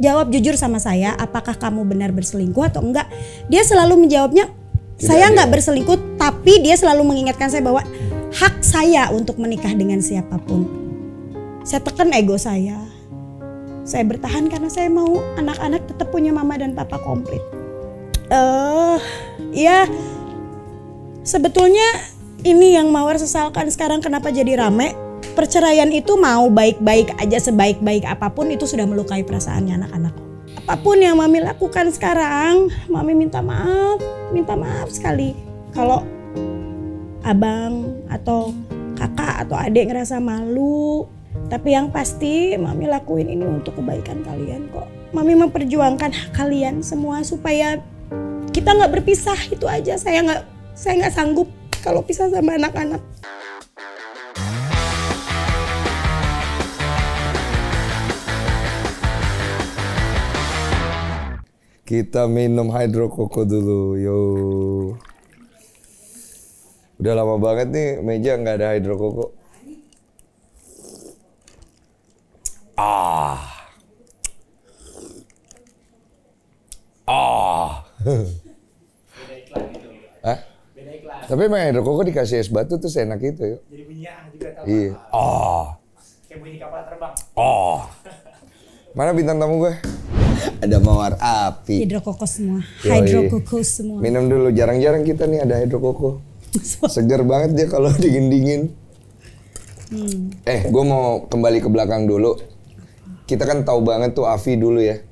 jawab jujur sama saya, apakah kamu benar berselingkuh atau enggak. Dia selalu menjawabnya, saya nggak berselingkuh, tapi dia selalu mengingatkan saya bahwa hak saya untuk menikah dengan siapapun. Saya tekan ego saya bertahan karena saya mau anak-anak tetap punya mama dan papa komplit. Ya sebetulnya ini yang Mawar sesalkan sekarang, kenapa jadi rame. Perceraian itu mau baik-baik aja, sebaik-baik apapun itu sudah melukai perasaannya anak-anak. Apapun yang Mami lakukan sekarang, Mami minta maaf sekali. Kalau abang atau kakak atau adik ngerasa malu, tapi yang pasti Mami lakuin ini untuk kebaikan kalian kok. Mami memperjuangkan hak kalian semua supaya kita nggak berpisah, itu aja. Saya nggak sanggup kalau pisah sama anak-anak. Kita minum hidrokoko dulu, yo. Udah lama banget nih meja nggak ada hidrokoko. Hah? Tapi emang hidrokoko dikasih es batu tuh seenak itu, yuk. Jadi bunyinya juga tahu. Iya. Kayak bunyi kapal terbang. Mana bintang tamu gue? Ada Mawar api. Hidrokoko semua. Hidrokoko semua. Minum dulu, jarang-jarang kita nih ada hidrokoko. Seger banget dia kalau dingin-dingin. Gue mau kembali ke belakang dulu. Kita kan tahu banget tuh Afi dulu ya.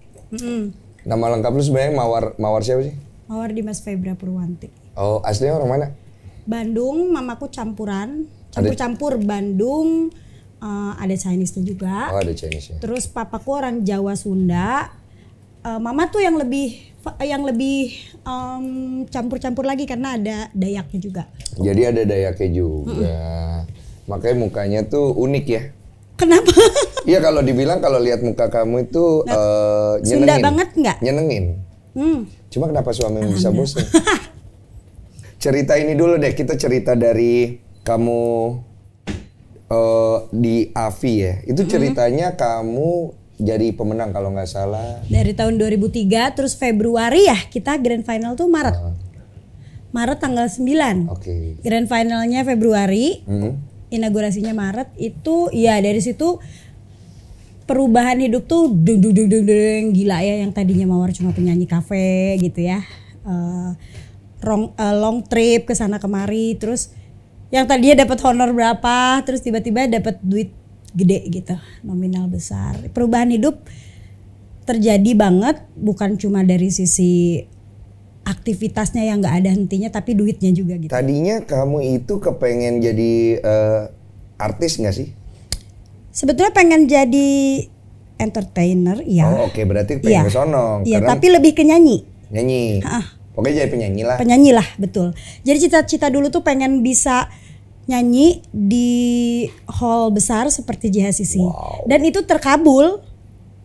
Nama lengkap lu sebenarnya Mawar siapa sih? Mawar Dimas Febra Purwanti. Oh, aslinya orang mana? Bandung, mamaku campuran. Campur-campur Bandung. Ada Chinese-nya juga. Oh, ada Chinese-nya. Terus papaku orang Jawa Sunda. Mama tuh yang lebih campur-campur lagi karena ada Dayaknya juga. Jadi ada Dayaknya juga. Makanya mukanya tuh unik ya. Kenapa? Iya kalau dibilang kalau lihat muka kamu itu nyenengin. Sunda banget nggak? Nyenengin. Cuma kenapa suamimu bisa bosan? Cerita ini dulu deh, kita cerita dari kamu di Afi ya. Itu ceritanya kamu jadi pemenang kalau nggak salah. Dari tahun 2003, terus Februari ya kita grand final tuh Maret. Maret tanggal 9. Oke. Grand finalnya Februari, inaugurasinya Maret. Itu ya dari situ perubahan hidup tuh dung gila ya. Yang tadinya Mawar cuma penyanyi kafe gitu ya. Long trip ke sana kemari, terus yang tadinya dapat honor berapa, terus tiba-tiba dapat duit gede gitu, nominal besar. Perubahan hidup terjadi banget, bukan cuma dari sisi aktivitasnya yang nggak ada hentinya, tapi duitnya juga gitu. Tadinya kamu itu kepengen jadi artis nggak sih? Sebetulnya pengen jadi entertainer, ya. Oh, oke, berarti pengen ke sono. Iya, tapi lebih ke nyanyi. Nyanyi. Pokoknya jadi penyanyi lah. Penyanyi lah, betul. Jadi cita-cita dulu tuh pengen bisa nyanyi di hall besar seperti JHCC. Wow. Dan itu terkabul.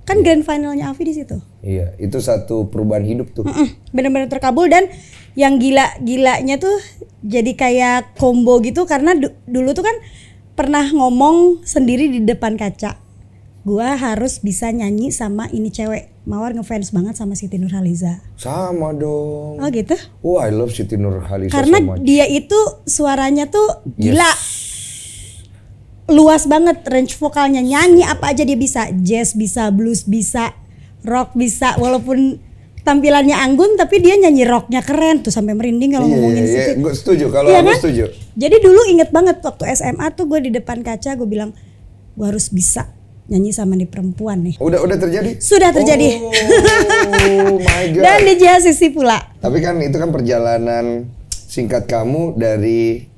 Kan grand finalnya Afi di situ. Iya, itu satu perubahan hidup tuh. Benar-benar terkabul, dan yang gila-gilanya tuh jadi kayak combo gitu karena dulu tuh kan pernah ngomong sendiri di depan kaca. Gua harus bisa nyanyi sama ini cewek. Mawar ngefans banget sama Siti Nurhaliza. Sama dong. Oh gitu? Oh, I love Siti Nurhaliza karena so much. Dia itu suaranya tuh gila. Luas banget range vokalnya. Nyanyi apa aja dia bisa. Jazz bisa, blues bisa, rock bisa. Walaupun tampilannya anggun tapi dia nyanyi rocknya keren. Tuh sampai merinding kalau ngomongin Siti. Iya, gue setuju. Kalau aku setuju. Jadi dulu inget banget waktu SMA tuh gue di depan kaca gue bilang gue harus bisa nyanyi sama nih perempuan nih. Udah terjadi? Sudah terjadi. Oh my God. Dan di JHCC pula. Tapi kan itu kan perjalanan singkat kamu dari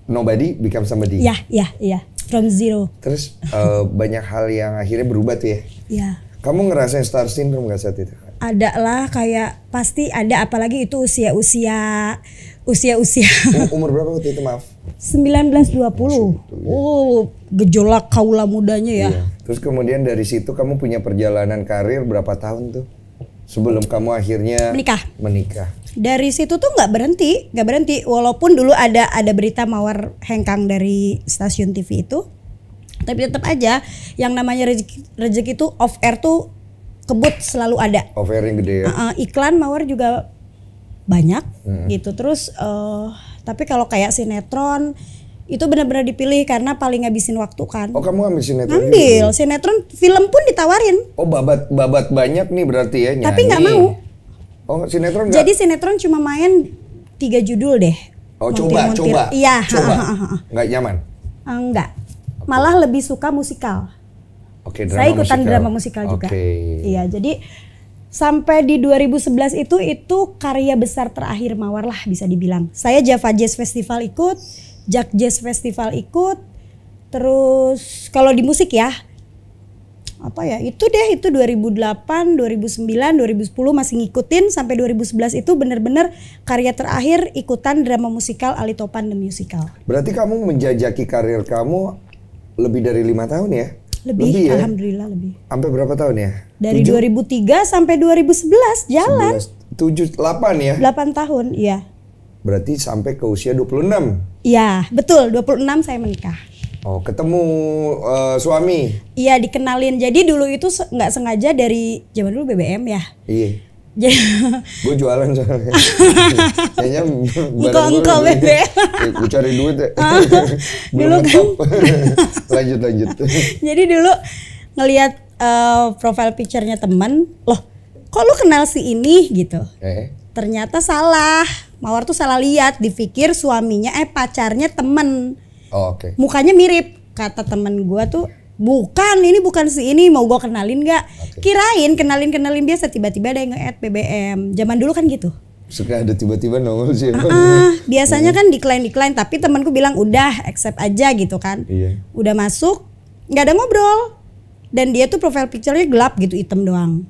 nobody become somebody. Iya. From zero. Terus banyak hal yang akhirnya berubah tuh ya? Iya. Kamu ngerasain star syndrome gak saat itu? Ada lah, kayak pasti ada, apalagi itu usia. Umur berapa waktu itu, maaf? 19-20. Oh, gejolak kaula mudanya ya. Iya. Terus kemudian dari situ kamu punya perjalanan karir berapa tahun tuh? Sebelum kamu akhirnya menikah. Dari situ tuh nggak berhenti. Walaupun dulu ada berita Mawar hengkang dari stasiun TV itu. Tapi tetap aja yang namanya rezeki itu off air tuh kebut selalu ada. Offering gede ya. Iklan Mawar juga banyak gitu. Terus tapi kalau kayak sinetron itu benar-benar dipilih karena paling ngabisin waktu kan. Oh, kamu ambil sinetron? Ambil sinetron, film pun ditawarin. Oh, babat banyak nih berarti ya nyanyi. Tapi nggak mau. Oh, sinetron nggak? Jadi sinetron cuma main 3 judul deh. Oh, coba. Iya. Coba. Nggak nyaman? Enggak. Malah lebih suka musikal. Oke, Saya ikutan drama musikal juga. Iya, jadi sampai di 2011 itu karya besar terakhir Mawar lah bisa dibilang. Saya Java Jazz Festival ikut, Jak Jazz Festival ikut. Terus kalau di musik ya, apa ya? Itu 2008, 2009, 2010 masih ngikutin sampai 2011 itu benar-benar karya terakhir ikutan drama musikal Ali Topan The Musical. Berarti kamu menjajaki karir kamu lebih dari 5 tahun ya? Lebih ya? Alhamdulillah lebih. Sampai berapa tahun ya? Dari 2003 sampai 2011 jalan. 7, 8 ya? 8 tahun, iya. Berarti sampai ke usia 26? Iya, betul. 26 saya menikah. Oh, ketemu suami? Iya, dikenalin. Jadi dulu itu nggak sengaja dari zaman dulu BBM ya. Iya. Gue jualan soalnya. Kayaknya engkau BBM. Gue cari duit ya. Dulu kan. lanjut. Jadi dulu ngelihat profile picture-nya temen, loh kok lu kenal si ini gitu. Ternyata salah. Mawar tuh salah lihat, dipikir suaminya pacarnya temen. Oh, oke. Mukanya mirip, kata temen gua tuh. Bukan, ini bukan si ini, mau gua kenalin gak? Kirain kenalin biasa, tiba-tiba ada yang nge-add BBM. Zaman dulu kan gitu. Suka ada tiba-tiba nongol sih. Biasanya kan decline, tapi temanku bilang udah accept aja gitu kan. Iya. Udah masuk, nggak ada ngobrol. Dan dia tuh profile picture-nya gelap gitu, hitam doang.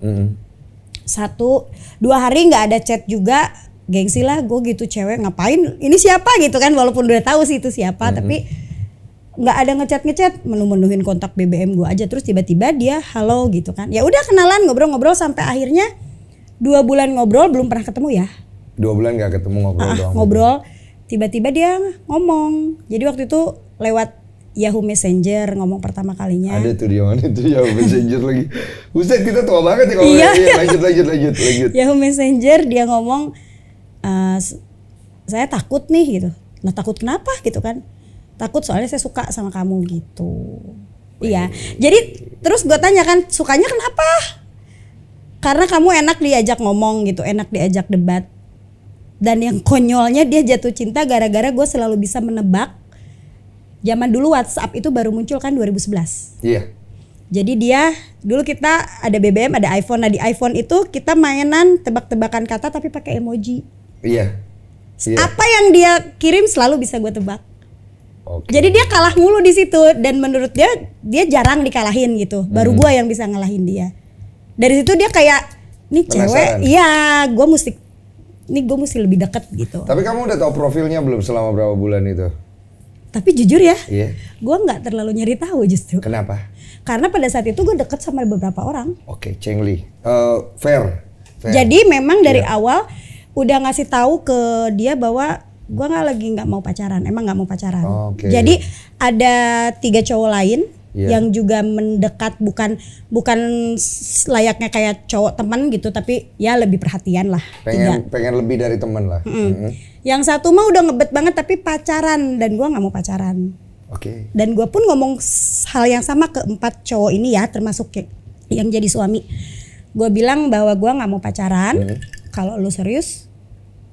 1-2 hari nggak ada chat juga, gengsi lah gue gitu, cewek ngapain? Ini siapa gitu kan, walaupun udah tahu sih itu siapa, tapi nggak ada ngechat menu-menuhin kontak BBM gue aja. Terus tiba-tiba dia halo gitu kan, ya udah kenalan, ngobrol sampai akhirnya 2 bulan ngobrol, belum pernah ketemu ya. 2 bulan nggak ketemu, ngobrol doang. Ngobrol, tiba-tiba dia ngomong. Jadi waktu itu lewat Yahoo Messenger ngomong pertama kalinya. Ada tuh dia mana itu Yahoo Messenger lagi. Buset, kita tua banget ya kalau lanjut. Yahoo Messenger dia ngomong, saya takut nih gitu. Nah, takut kenapa gitu kan? Takut soalnya saya suka sama kamu gitu. Iya. Jadi terus gue tanya kan, sukanya kenapa? Karena kamu enak diajak ngomong gitu, enak diajak debat. Dan yang konyolnya dia jatuh cinta gara-gara gue selalu bisa menebak. Zaman dulu WhatsApp itu baru muncul kan 2011. Iya. Jadi dia, dulu kita ada BBM, ada iPhone. Nah di iPhone itu kita mainan tebak-tebakan kata tapi pakai emoji. Iya. Apa yang dia kirim selalu bisa gue tebak. Okay. Jadi dia kalah mulu di situ, dan menurut dia jarang dikalahin gitu. Baru gue yang bisa ngalahin dia. Dari situ dia kayak, nih cewek, iya, gue mesti lebih deket gitu. Tapi kamu udah tahu profilnya belum selama berapa bulan itu? Tapi jujur ya, gue nggak terlalu nyari tahu justru. Kenapa? Karena pada saat itu gue deket sama beberapa orang. Oke, Cheng Li. Fair. Jadi memang dari awal udah ngasih tahu ke dia bahwa gue nggak mau pacaran, emang nggak mau pacaran. Jadi ada 3 cowok lain yang juga mendekat, bukan layaknya kayak cowok teman gitu, tapi ya lebih perhatian lah. Pengen lebih dari teman lah. Yang satu mah udah ngebet banget tapi pacaran, dan gue nggak mau pacaran. Dan gue pun ngomong hal yang sama ke 4 cowok ini ya, termasuk yang jadi suami. Gue bilang bahwa gue nggak mau pacaran. Kalau lu serius,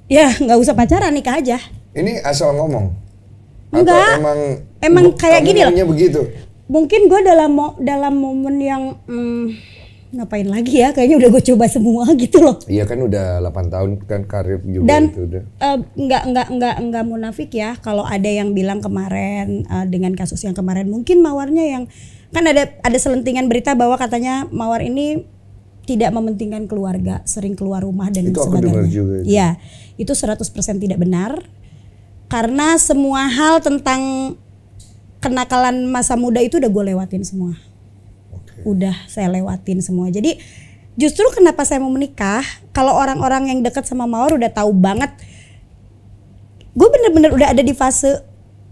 ya nggak usah pacaran, nikah aja. Ini asal ngomong? Enggak. Atau emang kayak gini loh. Begitu? Mungkin gue dalam momen yang ngapain lagi ya, kayaknya udah gue coba semua gitu loh. Iya kan udah 8 tahun kan karir juga. Dan itu udah. Nggak munafik ya kalau ada yang bilang kemarin dengan kasus yang kemarin, mungkin Mawarnya yang kan ada selentingan berita bahwa katanya Mawar ini tidak mementingkan keluarga, sering keluar rumah dan itu sebagainya. Aku dengar juga. Iya, itu 100% tidak benar. Karena semua hal tentang kenakalan masa muda itu udah gue lewatin semua. Udah saya lewatin semua. Jadi justru kenapa saya mau menikah, kalau orang-orang yang dekat sama Mawar udah tahu banget. Gue bener-bener udah ada di fase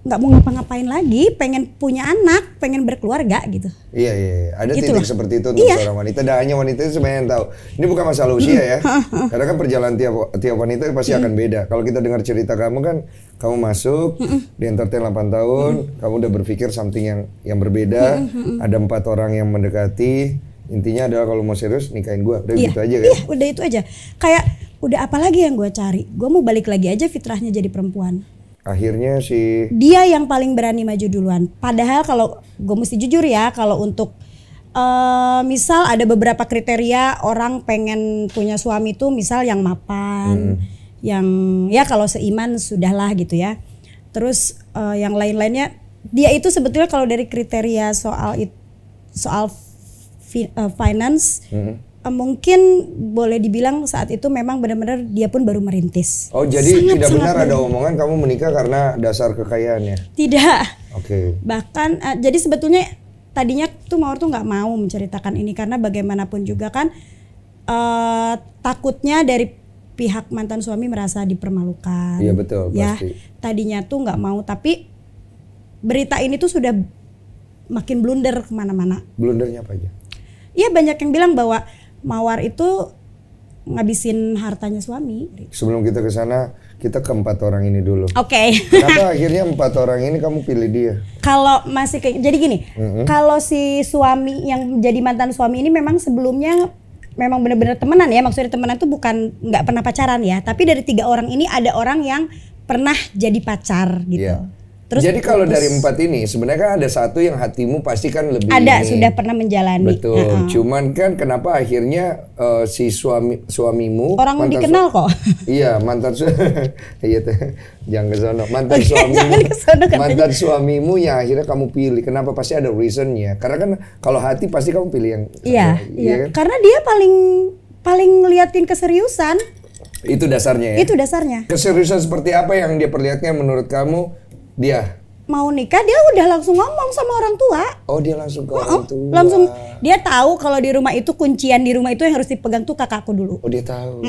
nggak mau ngapa-ngapain lagi, pengen punya anak, pengen berkeluarga gitu. Iya. Ada Gitu titik loh. seperti itu untuk Iya. seorang wanita. Dan hanya wanita itu sebenarnya yang tahu. Ini bukan masalah usia ya. Karena kan perjalanan tiap wanita pasti akan beda. Kalau kita dengar cerita kamu kan, kamu masuk di entertain 8 tahun, kamu udah berpikir something yang berbeda. Ada 4 orang yang mendekati. Intinya adalah kalau mau serius nikahin gua. Udah gitu aja kan. Iya, udah itu aja. Kayak udah apa lagi yang gue cari? Gue mau balik lagi aja fitrahnya jadi perempuan. Akhirnya si Dia yang paling berani maju duluan. Padahal kalau gue mesti jujur ya, kalau untuk misal ada beberapa kriteria orang pengen punya suami tuh, misal yang mapan, yang ya kalau seiman sudahlah gitu ya. Terus yang lain-lainnya, dia itu sebetulnya kalau dari kriteria soal finance, mungkin boleh dibilang saat itu memang benar-benar dia pun baru merintis. Oh jadi tidak benar ada omongan kamu menikah karena dasar kekayaannya? Tidak. Oke. Bahkan jadi sebetulnya tadinya tuh Mawar tuh nggak mau menceritakan ini karena bagaimanapun juga kan takutnya dari pihak mantan suami merasa dipermalukan. Iya betul Ya, pasti. tadinya tuh nggak mau, tapi berita ini tuh sudah makin blunder kemana-mana. Blundernya apa aja? Iya, banyak yang bilang bahwa Mawar itu ngabisin hartanya suami. Sebelum kita ke sana, kita ke 4 orang ini dulu. Oke. Kenapa akhirnya 4 orang ini kamu pilih dia? Kalau masih kayak jadi gini, kalau si suami yang jadi mantan suami ini memang sebelumnya memang benar-benar temenan ya, maksudnya temenan tuh bukan nggak pernah pacaran ya, tapi dari 3 orang ini ada orang yang pernah jadi pacar gitu. Iya. Terus Jadi kalau putus. dari 4 ini sebenarnya kan ada satu yang hatimu pasti kan lebih ada ini. sudah pernah menjalani. Betul. Cuman kan kenapa akhirnya si suamimu Orang mantan dikenal kok. Iya, mantan iya teh. Jangan ke sono. Mantan Oke, suamimu. jangan ke sono katanya. Mantan suamimu yang akhirnya kamu pilih. Kenapa pasti ada reasonnya? Karena kan kalau hati pasti kamu pilih yang Iya. kan? Karena dia paling ngeliatin keseriusan. Itu dasarnya ya. Itu dasarnya. Keseriusan seperti apa yang dia perlihatkan menurut kamu dia? Mau nikah dia udah langsung ngomong sama orang tua. Oh, dia langsung ke orang tua. Langsung dia tahu kalau di rumah itu kuncian di rumah itu yang harus dipegang tuh kakakku dulu. Oh, dia tahu.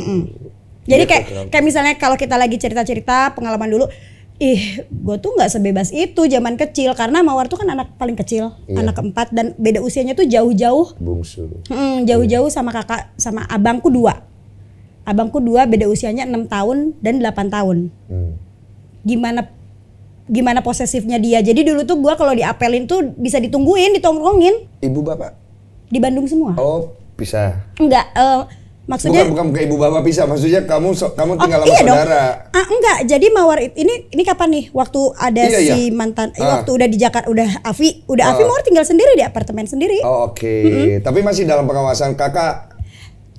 Jadi Dia kayak misalnya kalau kita lagi cerita-cerita pengalaman dulu, gue tuh nggak sebebas itu zaman kecil karena Mawar tuh kan anak paling kecil, anak keempat dan beda usianya tuh jauh-jauh, bungsu. jauh-jauh sama kakak sama abangku 2. Abangku 2 beda usianya 6 tahun dan 8 tahun. Gimana posesifnya dia. Jadi dulu tuh gue kalau diapelin tuh bisa ditungguin, ditongkrongin. Ibu bapak? Di Bandung semua. Oh, pisah. Enggak, maksudnya Bukan ke ibu bapak pisah, maksudnya kamu tinggal sama iya dong. saudara. Enggak, jadi Mawar ini kapan nih? Waktu ada Iya. si mantan, waktu udah di Jakarta, udah Afi Mawar tinggal sendiri di apartemen sendiri. Oh, oke. Tapi masih dalam pengawasan kakak.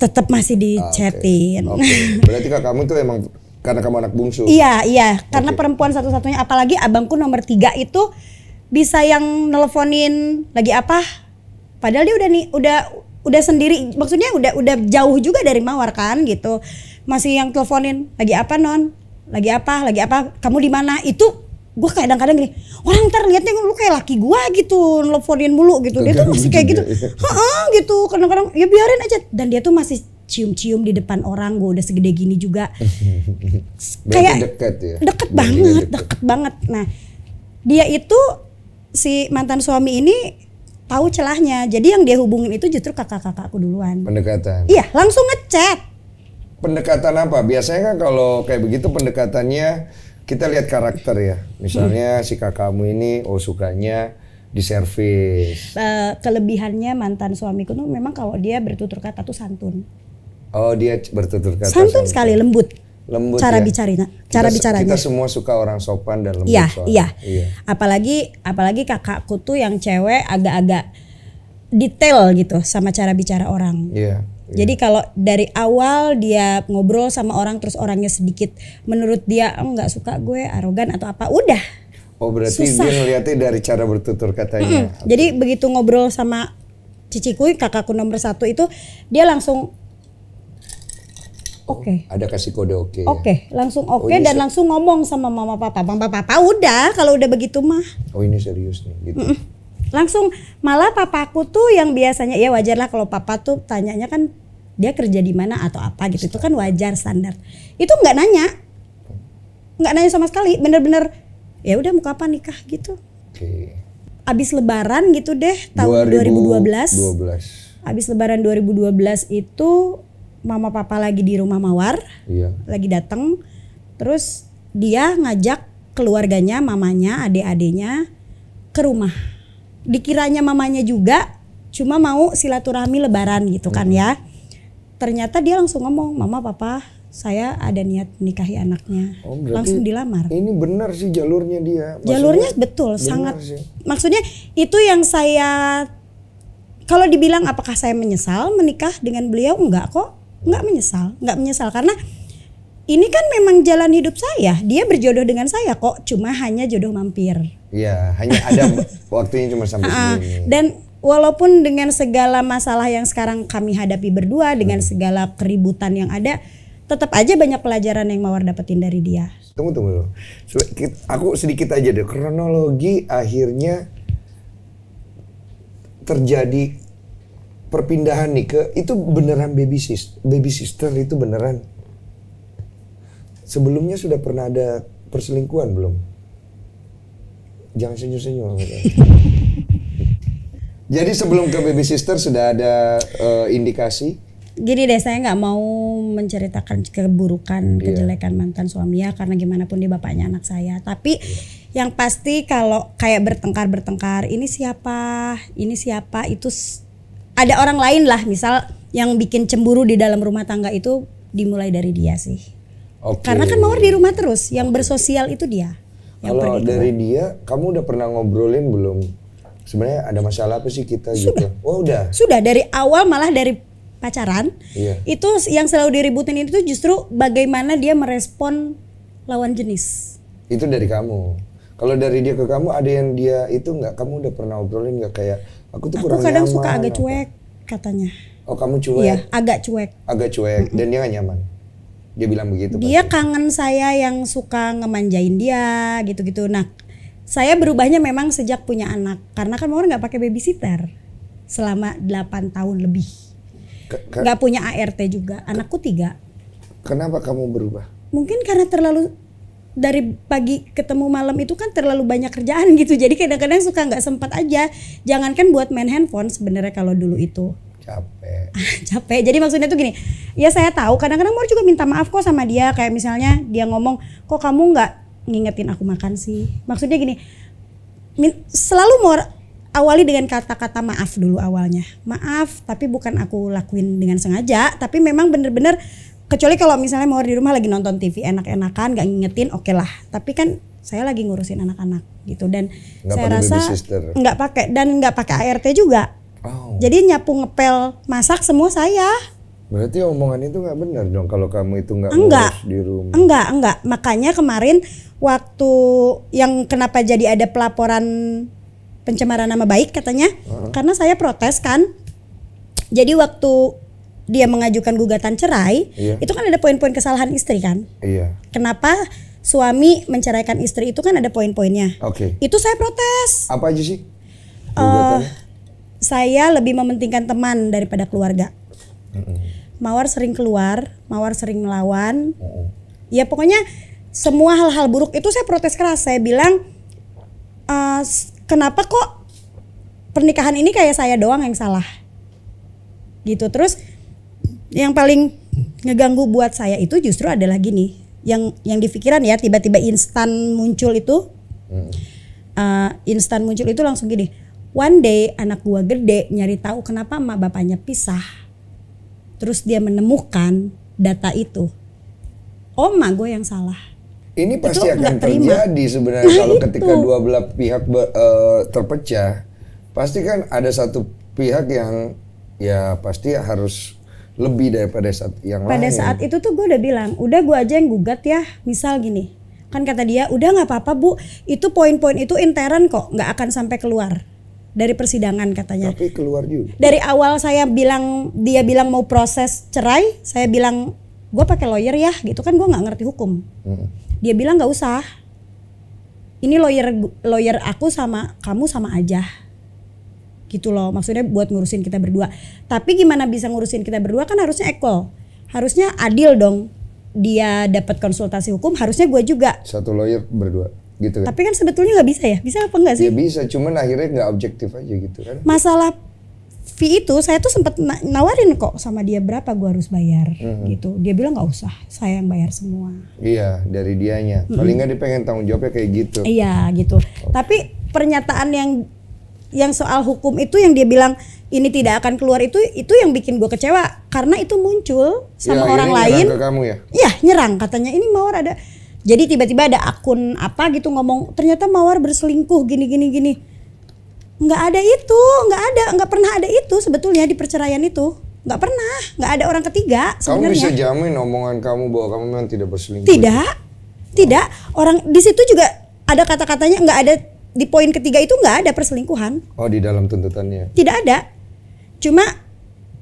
Tetap masih dichatin. Oke. Berarti kakakmu tuh emang karena kamu anak bungsu. Iya, karena perempuan satu-satunya, apalagi abangku nomor 3 itu bisa yang nelponin lagi apa? Padahal dia udah sendiri, maksudnya udah jauh juga dari Mawar kan gitu. Masih yang teleponin lagi apa non? Lagi apa? Kamu di mana? Itu gue kadang-kadang gini, orang ntar liatnya lu kayak laki gue gitu, nelponin mulu gitu. Dia tuh masih kayak gitu, gitu. Kadang-kadang ya biarin aja. Dan dia tuh masih cium-cium di depan orang, gue udah segede gini juga. Kayak deket ya. Deket banget. Nah, dia itu si mantan suami ini tahu celahnya. Jadi yang dia hubungin itu justru kakak-kakakku duluan. Pendekatan. Iya, langsung ngechat. Pendekatan apa? Biasanya kan kalau kayak begitu pendekatannya kita lihat karakter ya. Misalnya si kakakmu ini sukanya diservis. Kelebihannya mantan suamiku tuh memang kalau dia bertutur kata tuh santun. Oh, dia bertutur kata Santun sekali, lembut. Lembut cara ya? bicaranya. Kita semua suka orang sopan dan lembut. Iya. Apalagi kakakku tuh yang cewek agak-agak detail gitu sama cara bicara orang. Iya. Jadi kalau dari awal dia ngobrol sama orang terus orangnya sedikit menurut dia nggak suka gue, arogan atau apa, udah. Oh, berarti susah. dia ngeliatnya dari cara bertutur katanya. Jadi begitu ngobrol sama ciciku, kakakku nomor 1 itu, dia langsung oke. Ada kasih kode oke. Oke, langsung oke ini dan langsung ngomong sama mama papa. Mama papa udah kalau udah begitu mah. Oh, ini serius nih gitu. Langsung, malah papaku tuh yang biasanya ya wajar lah kalau papa tuh tanyanya kan dia kerja di mana atau apa gitu, itu kan wajar standar. Itu nggak nanya sama sekali, bener-bener Ya udah mau kapan nikah gitu. Oke. Abis lebaran gitu deh tahun 2012. 2012. Abis lebaran 2012 itu mama papa lagi di rumah Mawar. Iya. Lagi datang. Terus dia ngajak keluarganya, mamanya, adik-adiknya ke rumah. Dikiranya mamanya juga cuma mau silaturahmi lebaran gitu kan ya. Ternyata dia langsung ngomong, "Mama, papa, saya ada niat menikahi anaknya." Oh, berarti langsung dilamar. Ini benar sih jalurnya dia. Maksudnya, Jalurnya betul, benar sangat. sih. Maksudnya itu yang saya, kalau dibilang apakah saya menyesal menikah dengan beliau, enggak kok. Enggak menyesal karena ini kan memang jalan hidup saya. Dia berjodoh dengan saya kok, cuma hanya jodoh mampir. Iya, hanya ada waktunya cuma sampai segini. Dan walaupun dengan segala masalah yang sekarang kami hadapi berdua, dengan segala keributan yang ada, tetap aja banyak pelajaran yang Mawar dapetin dari dia. Tunggu dulu. Aku sedikit aja deh, kronologi akhirnya terjadi perpindahan nih ke, itu beneran baby sister itu beneran. Sebelumnya sudah pernah ada perselingkuhan belum? Jangan senyum-senyum. Jadi sebelum ke baby sister sudah ada indikasi? Gini deh, saya nggak mau menceritakan keburukan, kejelekan mantan suami ya, karena gimana pun dia bapaknya anak saya. Tapi yang pasti kalau kayak bertengkar, ini siapa, itu ada orang lain lah, misal yang bikin cemburu di dalam rumah tangga itu dimulai dari dia sih. Oke. Karena kan Mawar di rumah terus, yang bersosial itu dia. Kalau dari dia, kamu udah pernah ngobrolin belum? Sebenarnya ada masalah apa sih kita gitu? Oh udah. Sudah dari awal, malah dari pacaran. Iya. Itu yang selalu diributin itu justru bagaimana dia merespon lawan jenis. Itu dari kamu. Kalau dari dia ke kamu ada yang dia itu nggak? Kamu udah pernah ngobrolin nggak kayak aku tuh kurang kadang nyaman? suka agak cuek katanya. Oh kamu cuek? Iya, agak cuek. Agak cuek dan dia nggak nyaman. Dia bilang begitu. Dia pasti. kangen saya yang suka ngemanjain dia gitu-gitu. Nah, saya berubahnya memang sejak punya anak. Karena kan Mawar nggak pakai babysitter selama 8 tahun lebih. Nggak punya ART juga. Anakku 3. Kenapa kamu berubah? Mungkin karena terlalu, dari pagi ketemu malam itu kan terlalu banyak kerjaan gitu. Jadi kadang-kadang suka nggak sempat aja. Jangankan buat main handphone sebenarnya kalau dulu itu. Capek. Jadi maksudnya tuh gini, ya saya tahu kadang-kadang Mawar juga minta maaf kok sama dia. Kayak misalnya dia ngomong, kok kamu nggak ngingetin aku makan sih. Maksudnya gini, selalu Mawar awali dengan kata-kata maaf dulu awalnya. Maaf, tapi bukan aku lakuin dengan sengaja. Tapi memang bener-bener, kecuali kalau misalnya Mawar di rumah lagi nonton TV enak-enakan, gak ngingetin, oke lah. Tapi kan saya lagi ngurusin anak-anak gitu. Dan nggak saya rasa nggak pakai, dan nggak pakai ART juga. Oh. Jadi nyapu, ngepel, masak semua saya. Berarti omongan itu nggak benar dong kalau kamu itu nggak Enggak. ngurus di rumah. Enggak. Makanya kemarin waktu yang kenapa jadi ada pelaporan pencemaran nama baik katanya, karena saya protes kan. Jadi waktu dia mengajukan gugatan cerai, itu kan ada poin-poin kesalahan istri kan. Iya. Kenapa suami menceraikan istri itu kan ada poin-poinnya. Oke. Itu saya protes. Apa aja sih gugatannya? Saya lebih mementingkan teman daripada keluarga. Mawar sering keluar, Mawar sering melawan. Ya pokoknya semua hal-hal buruk itu saya protes keras. Saya bilang, kenapa kok pernikahan ini kayak saya doang yang salah? Gitu. Terus yang paling ngeganggu buat saya itu justru adalah gini, yang di pikiran ya, tiba-tiba instan muncul itu, langsung gini. One day anak gua gede nyari tahu kenapa emak bapaknya pisah. Terus dia menemukan data itu. Oh, emak gue yang salah. Ini pasti itu akan terjadi sebenarnya kalau ketika dua belah pihak terpecah. Pasti kan ada satu pihak yang ya pasti harus lebih daripada yang lain. Pada saat itu tuh gue udah bilang, udah gue aja yang gugat ya. Misal gini, kan kata dia, udah nggak apa-apa bu, itu poin-poin itu intern kok, nggak akan sampai keluar dari persidangan katanya. Tapi keluar juga. Dari awal saya bilang, dia bilang mau proses cerai, saya bilang gue pakai lawyer ya, gitu kan gue nggak ngerti hukum. Dia bilang nggak usah. Ini lawyer aku sama kamu sama aja. Gitu loh, maksudnya buat ngurusin kita berdua. Tapi gimana bisa ngurusin kita berdua, kan harusnya equal. Harusnya adil dong. Dia dapat konsultasi hukum, harusnya gue juga. Satu lawyer berdua. gitu kan. Tapi kan sebetulnya nggak bisa ya? Bisa apa enggak sih? Ya bisa, cuman akhirnya nggak objektif aja gitu kan. Masalah fee itu saya tuh sempat nawarin kok sama dia berapa gua harus bayar gitu. Dia bilang nggak usah, saya yang bayar semua. Iya, dari dianya. Paling nggak dia pengen tanggung jawabnya kayak gitu. Iya gitu. Tapi pernyataan yang soal hukum itu yang dia bilang ini tidak akan keluar itu yang bikin gue kecewa karena itu muncul sama Ya, orang akhirnya lain. nyerang ke kamu ya? Iya nyerang katanya ini Mawar ada. Jadi tiba-tiba ada akun apa gitu ngomong ternyata Mawar berselingkuh gini. Nggak ada itu, nggak pernah ada itu sebetulnya di perceraian itu. Nggak pernah, nggak ada orang ketiga Kamu sebenarnya. bisa jamin omongan kamu bahwa kamu memang tidak berselingkuh? Tidak. Orang di situ juga ada kata-katanya nggak ada di poin ketiga itu nggak ada perselingkuhan. Oh, di dalam tuntutannya. Tidak ada. Cuma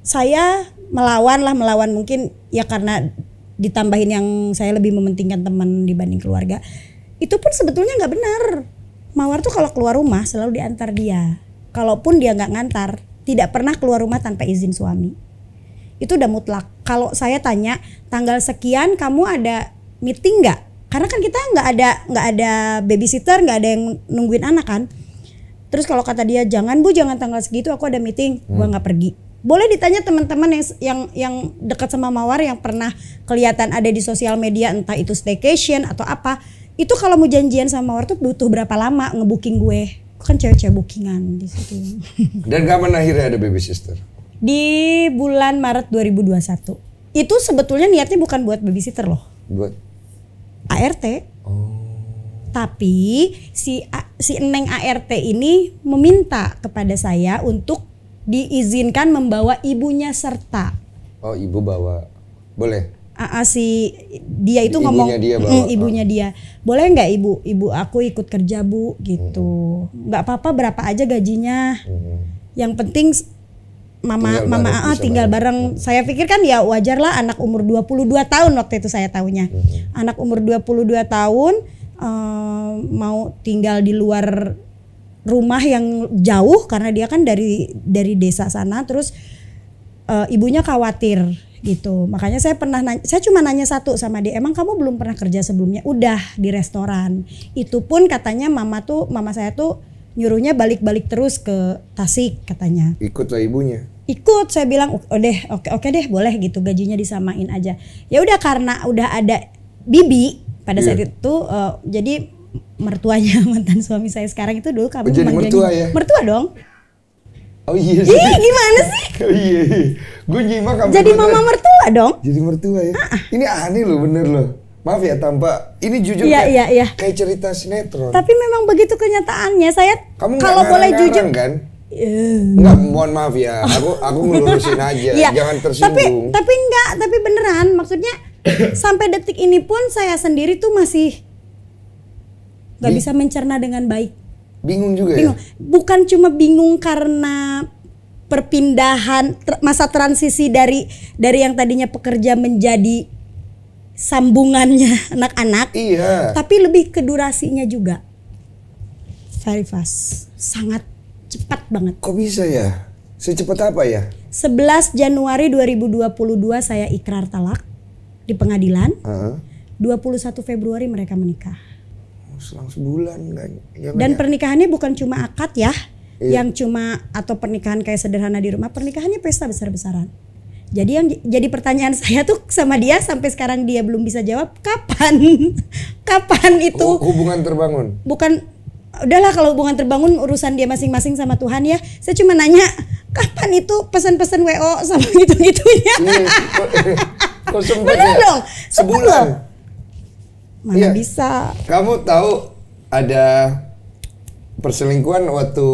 saya melawan mungkin ya karena ditambahin yang saya lebih mementingkan teman dibanding keluarga. Itu pun sebetulnya nggak benar. Mawar tuh kalau keluar rumah selalu diantar dia. Kalaupun dia nggak ngantar, tidak pernah keluar rumah tanpa izin suami. Itu udah mutlak. Kalau saya tanya tanggal sekian kamu ada meeting nggak? Karena kan kita nggak ada babysitter, nggak ada yang nungguin anak kan. Terus kalau kata dia jangan tanggal segitu aku ada meeting, gua nggak pergi. Boleh ditanya teman-teman yang dekat sama Mawar yang pernah kelihatan ada di sosial media entah itu staycation atau apa. Itu kalau mau janjian sama Mawar tuh butuh berapa lama ngebooking gue. Kan cewek-cewek bookingan di situ. Dan kapan akhirnya ada baby sister? Di bulan Maret 2021. Itu sebetulnya niatnya bukan buat babysitter loh. Buat ART. Oh. Tapi si Neng ART ini meminta kepada saya untuk diizinkan membawa ibunya serta. Oh, ibu bawa. Boleh. Si dia itu Ibunya ngomong dia bawa. ibunya dia boleh nggak ibu aku ikut kerja bu gitu nggak apa-apa berapa aja gajinya yang penting mama tinggal bareng. Saya pikir kan ya wajar lah anak umur 22 tahun waktu itu saya taunya anak umur 22 tahun mau tinggal di luar rumah yang jauh karena dia kan dari desa sana terus ibunya khawatir gitu. Makanya saya cuma nanya satu sama dia, emang kamu belum pernah kerja sebelumnya? Udah di restoran. Itu pun katanya mama saya tuh nyuruhnya balik-balik terus ke Tasik katanya. Ikutlah ibunya. Ikut, saya bilang oke deh boleh gitu gajinya disamain aja. Ya udah karena udah ada bibi pada saat itu jadi mertuanya mantan suami saya sekarang itu dulu kami jadi mertua ya? Mertua dong. Oh iya sih. Ih gimana sih? Oh iya. Gue nyimak kamu. Jadi mama mertua dong. Jadi mertua ya. Ini aneh loh, bener loh. Maaf ya tanpa ini jujur Iya. kayak cerita sinetron. Tapi memang begitu kenyataannya. Saya Kamu kalau boleh jujur kan? Enggak, mohon maaf ya. Aku ngelurusin aja. Iya, Jangan tersinggung. Tapi beneran. Maksudnya sampai detik ini pun saya sendiri tuh masih nggak bisa mencerna dengan baik. Bingung juga Bingung. ya. Bukan cuma bingung karena perpindahan masa transisi dari yang tadinya pekerja menjadi sambungannya anak-anak. Iya. Tapi lebih ke durasinya juga. Very fast. Sangat cepat banget. Kok bisa ya? Secepat apa ya? 11 Januari 2022 saya ikrar talak di pengadilan. 21 Februari mereka menikah. Selang sebulan kan. Dan pernikahannya bukan cuma akad ya, yang cuma atau pernikahan kayak sederhana di rumah, pernikahannya pesta besar-besaran. Jadi yang jadi pertanyaan saya tuh sama dia sampai sekarang dia belum bisa jawab kapan itu hubungan terbangun. Bukan, udahlah kalau hubungan terbangun urusan dia masing-masing sama Tuhan ya. Saya cuma nanya kapan itu pesan-pesan WO sama gitu-gitunya. Kok sempet Bener ya? dong, Sebulan. Mana bisa. Kamu tahu ada perselingkuhan waktu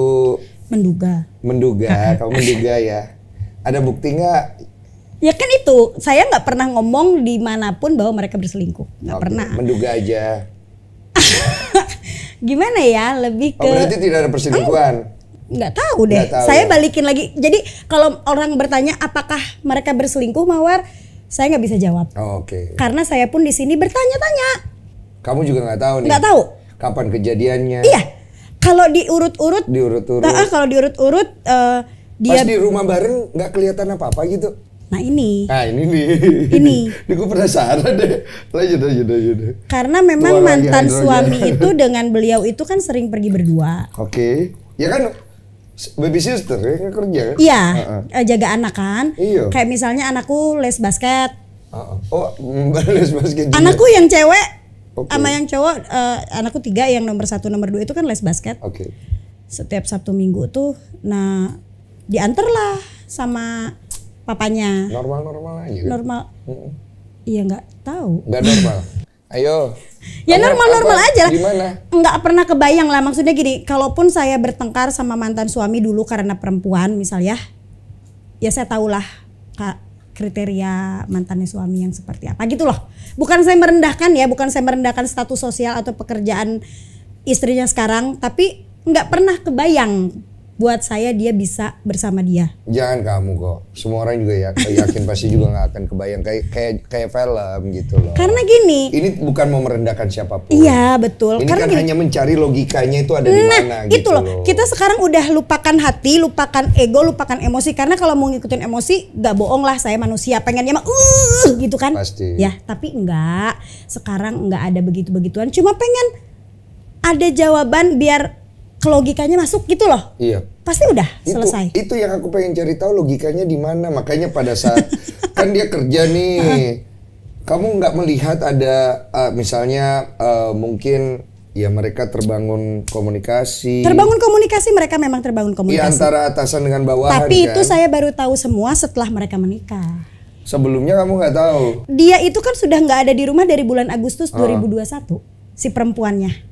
Menduga. kamu menduga ya. Ada bukti nggak? Ya kan itu, saya nggak pernah ngomong dimanapun bahwa mereka berselingkuh, nggak pernah. Menduga aja. Gimana ya, lebih ke. Oh berarti tidak ada perselingkuhan? Nggak tahu deh. Nggak tahu Saya ya? balikin lagi. Jadi kalau orang bertanya apakah mereka berselingkuh, Mawar, saya nggak bisa jawab. Oh, oke. Karena saya pun di sini bertanya-tanya. Kamu juga nggak tahu nih? Nggak tahu. Kapan kejadiannya? Iya. Kalau diurut-urut. Diurut-urut. Kalau diurut-urut dia. Pas di rumah bareng nggak kelihatan apa-apa gitu? Nah ini. Nah ini nih. Ini. Ini gue penasaran deh. Lanjut. Karena memang Tua lagi mantan hidrogen. suami itu dengan beliau itu kan sering pergi berdua. Oke. Ya kan baby sister ya kan kerja kan? Iya, jaga anak kan. Iya. Kayak misalnya anakku les basket. Oh, les basket juga. Anakku yang cewek Oke. sama yang cowok, anakku 3, yang nomor 1, nomor 2 itu kan les basket. Oke. Setiap Sabtu Minggu tuh, nah diantar lah sama papanya. Normal-normal aja kan? Normal. Iya nggak tahu. Nggak normal. Ayo. Ya Kamu normal-normal apa? aja lah. Gimana? Nggak pernah kebayang lah, maksudnya gini, kalaupun saya bertengkar sama mantan suami dulu karena perempuan misal ya saya tahulah Kak, kriteria mantannya suami yang seperti apa gitu loh. Bukan saya merendahkan status sosial atau pekerjaan istrinya sekarang, tapi nggak pernah kebayang buat saya dia bisa bersama dia. Jangan kamu kok. Semua orang juga ya yakin pasti juga nggak akan kebayang kayak film gitu loh. Karena gini. Ini bukan mau merendahkan siapapun. Iya betul. Ini Karena kan gini, hanya mencari logikanya itu ada di mana itu gitu loh. loh. Kita sekarang udah lupakan hati, lupakan ego, lupakan emosi. Karena kalau mau ngikutin emosi, nggak bohong lah, saya manusia pengennya mah gitu kan. Pasti. Ya tapi enggak. Sekarang enggak ada begitu-begituan. Cuma pengen ada jawaban biar logikanya masuk gitu loh. Iya. Pasti udah selesai. Itu yang aku pengen cari tahu logikanya di mana. Makanya pada saat kan dia kerja nih, kamu nggak melihat ada misalnya mungkin ya mereka terbangun komunikasi. Terbangun komunikasi, mereka memang terbangun Di komunikasi. antara atasan dengan bawahan. Tapi kan? itu saya baru tahu semua setelah mereka menikah. Sebelumnya kamu nggak tahu. Dia itu kan sudah nggak ada di rumah dari bulan Agustus 2021, si perempuannya.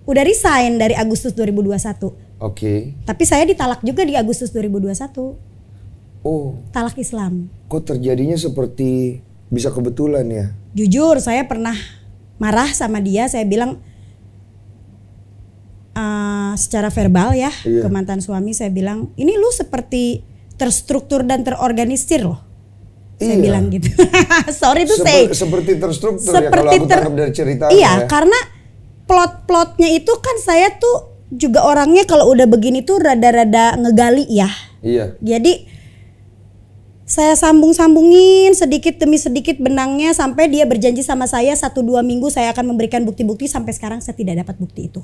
Udah resign dari Agustus 2021. Oke. Tapi saya ditalak juga di Agustus 2021. Oh, Talak Islam. kok terjadinya seperti bisa kebetulan ya? Jujur saya pernah marah sama dia, saya bilang secara verbal ya ke mantan suami, saya bilang ini lu seperti terstruktur dan terorganisir loh. Saya bilang gitu. Sorry to say. Seperti terstruktur ya kalau aku tangkap dari ceritanya. Iya, ya. karena plot-plotnya itu kan saya tuh juga orangnya kalau udah begini tuh rada-rada ngegali ya. Iya. Jadi saya sambung-sambungin sedikit demi sedikit benangnya sampai dia berjanji sama saya 1-2 minggu saya akan memberikan bukti-bukti, sampai sekarang saya tidak dapat bukti itu.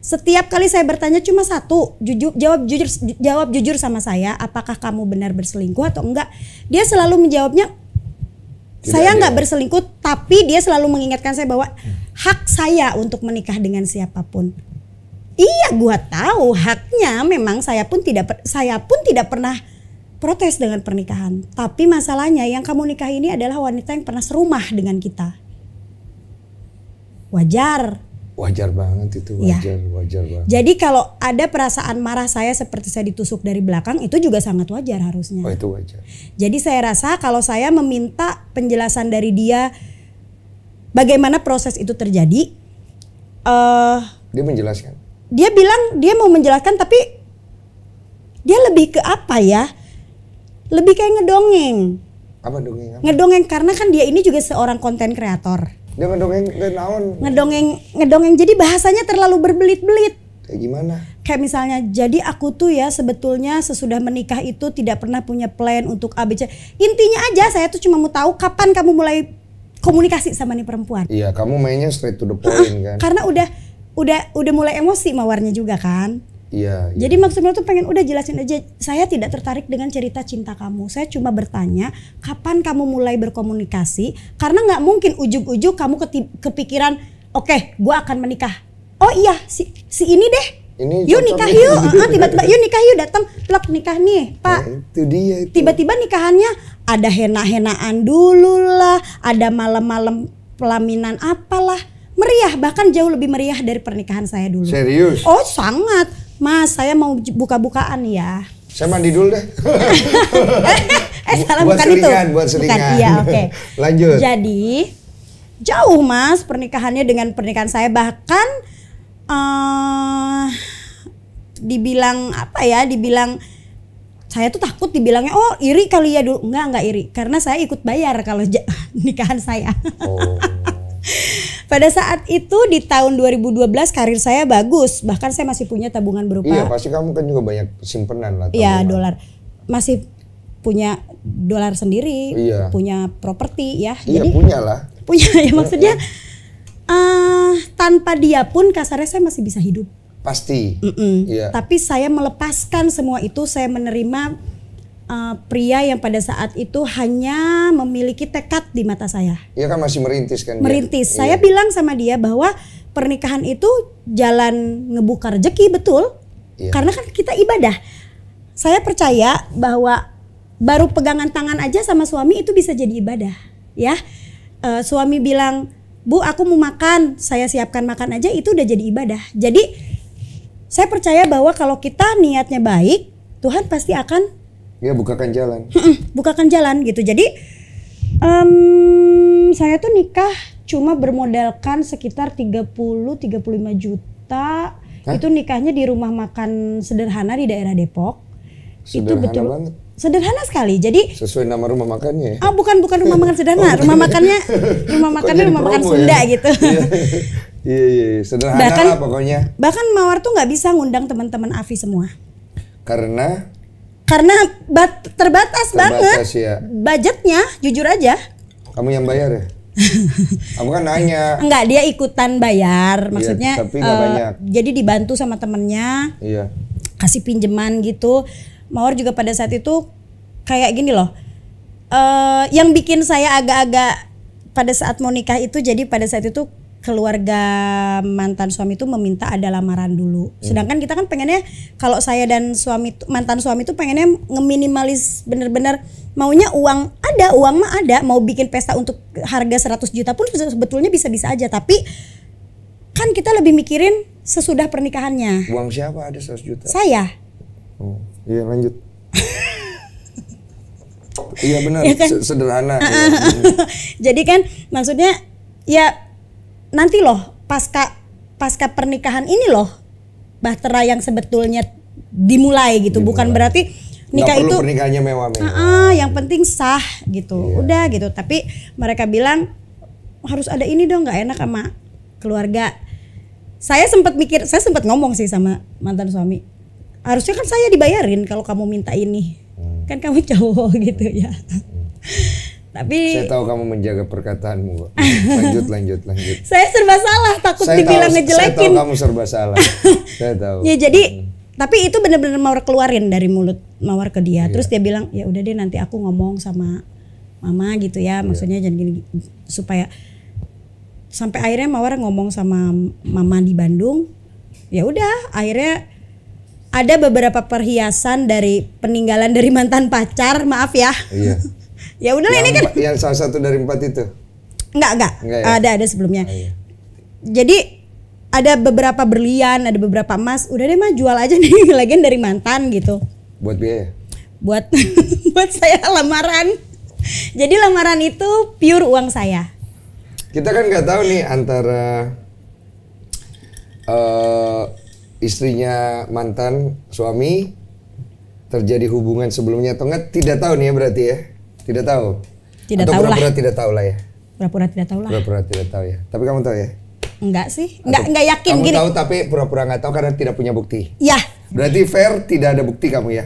Setiap kali saya bertanya cuma satu, jawab jujur sama saya, apakah kamu benar berselingkuh atau enggak? Dia selalu menjawabnya saya nggak berselingkuh, tapi dia selalu mengingatkan saya bahwa hak saya untuk menikah dengan siapapun. Iya, gua tahu haknya, memang saya pun tidak pernah protes dengan pernikahan. Tapi masalahnya yang kamu nikah ini adalah wanita yang pernah serumah dengan kita. Wajar. Wajar banget itu, wajar banget. Jadi kalau ada perasaan marah saya seperti saya ditusuk dari belakang, itu juga sangat wajar harusnya. Oh, itu wajar. Jadi saya rasa kalau saya meminta penjelasan dari dia bagaimana proses itu terjadi, Dia menjelaskan. dia bilang dia mau menjelaskan, tapi dia lebih ke apa ya? Lebih kayak ngedongeng. Apa dongeng? Ngedongeng karena kan dia ini juga seorang konten kreator. Dia ngedongeng dan naon? Ngedongeng jadi bahasanya terlalu berbelit-belit. Kayak gimana? Kayak misalnya, jadi aku tuh ya sebetulnya sesudah menikah itu tidak pernah punya plan untuk ABC. Intinya aja saya tuh cuma mau tahu kapan kamu mulai komunikasi sama nih perempuan. Iya, kamu mainnya straight to the point kan? Karena udah mulai emosi mawarnya juga kan. Iya. Jadi maksudnya tuh pengen udah jelasin aja, saya tidak tertarik dengan cerita cinta kamu. Saya cuma bertanya kapan kamu mulai berkomunikasi, karena nggak mungkin ujug-ujug kamu kepikiran, oke, gua akan menikah. Oh iya, si ini deh. Yuk nikah yuk, tiba-tiba yuk nikah yuk, datang plak nikah nih Pak. Nah, itu dia itu. Tiba-tiba nikahannya ada hena-henaan dulu lah, ada malam-malam pelaminan apalah, meriah, bahkan jauh lebih meriah dari pernikahan saya dulu. Serius? Oh sangat, Mas, saya mau buka-bukaan ya. Saya mandi dulu deh. Salah, buat bukan selingan, itu. buat selingan. Bukan, iya oke. Lanjut. Jadi jauh Mas pernikahannya dengan pernikahan saya, bahkan dibilang apa ya, dibilang saya tuh takut dibilangnya oh iri kali ya dulu. Enggak iri, karena saya ikut bayar kalau nikahan saya. Oh. Pada saat itu di tahun 2012 karir saya bagus, bahkan saya masih punya tabungan berupa Iya, pasti kamu kan juga banyak simpenan lah. iya tabungan. dolar, masih punya dolar sendiri, Iya. punya properti ya. Iya, Jadi punya lah. punya ya maksudnya tanpa dia pun kasarnya saya masih bisa hidup. Pasti. Iya. Tapi saya melepaskan semua itu, saya menerima pria yang pada saat itu hanya memiliki tekad di mata saya. Iya kan masih merintis kan dia? Merintis. Iya. Saya bilang sama dia bahwa pernikahan itu jalan ngebuka rezeki, betul. Iya. Karena kan kita ibadah. Saya percaya bahwa baru pegangan tangan aja sama suami itu bisa jadi ibadah, ya. Suami bilang, "Bu, aku mau makan," saya siapkan makan aja itu udah jadi ibadah. Jadi saya percaya bahwa kalau kita niatnya baik, Tuhan pasti akan Iya, bukakan jalan. bukakan jalan gitu. Jadi saya tuh nikah cuma bermodalkan sekitar 30-35 juta. Hah? Itu nikahnya di rumah makan sederhana di daerah Depok. Itu Sederhana betul banget. Sederhana sekali. Jadi Sesuai nama rumah makannya ya. bukan rumah makan sederhana, rumah makannya jadi rumah makan promo Sunda ya? gitu. Iya, sederhana Bahkan- lah pokoknya. Bahkan Mawar tuh nggak bisa ngundang teman-teman Afi semua. Karena Terbatas banget ya. budgetnya, jujur aja. Kamu yang bayar ya? Kamu kan nanya. Enggak, dia ikutan bayar, maksudnya tapi nggak banyak. jadi dibantu sama temennya, Iya. kasih pinjeman gitu. Mawar juga pada saat itu kayak gini loh, yang bikin saya agak-agak pada saat mau nikah itu, jadi pada saat itu keluarga mantan suami itu meminta ada lamaran dulu. Sedangkan kita kan pengennya, kalau saya dan mantan suami itu pengennya ngeminimalis bener-bener, maunya uang mah ada, mau bikin pesta untuk harga 100 juta pun sebetulnya bisa-bisa aja, tapi kan kita lebih mikirin sesudah pernikahannya. Uang siapa ada 100 juta? Saya. Oh, iya lanjut. Iya benar, Ya kan? sederhana. Jadi kan maksudnya ya nanti loh pasca pernikahan ini loh bahtera yang sebetulnya dimulai gitu. Bukan berarti nikah Nggak perlu itu pernikahannya mewah-mewah. yang penting sah gitu. Udah gitu. Tapi mereka bilang harus ada ini dong, nggak enak sama keluarga. Saya sempat ngomong sih sama mantan suami. Harusnya kan saya dibayarin kalau kamu minta ini. Kan kamu cowok gitu ya. Tapi Saya tahu kamu menjaga perkataanmu kok. Lanjut. saya serba salah, takut dibilang Saya ngejelekin. tahu kamu serba salah. Saya tahu. Ya jadi tapi itu benar-benar Mawar keluarin dari mulut Mawar ke dia. Iya. Terus dia bilang, "Ya udah deh, nanti aku ngomong sama mama gitu ya." Maksudnya jangan gini, supaya sampai akhirnya Mawar ngomong sama mama di Bandung. Ya udah, akhirnya ada beberapa perhiasan dari peninggalan dari mantan pacar, maaf ya. Iya. Ya udah ini kan Yang salah satu dari 4 itu. enggak ya? ada sebelumnya. Oh, iya. Jadi ada beberapa berlian, ada beberapa emas. Udah deh mah jual aja nih, lagian dari mantan gitu. Buat biaya. Buat buat saya lamaran. Jadi lamaran itu pure uang saya. Kita kan nggak tahu nih antara istrinya mantan suami terjadi hubungan sebelumnya atau enggak, tidak tahu nih ya berarti ya. Tidak tahu. Tidak atau tahu lah. pura-pura tidak tahu lah ya. Pura-pura tidak tahu lah. Pura-pura tidak tahu ya. Tapi kamu tahu ya? Enggak sih. Enggak yakin Kamu gini. tahu tapi pura-pura nggak tahu karena tidak punya bukti. Ya, Berarti fair tidak ada bukti kamu ya?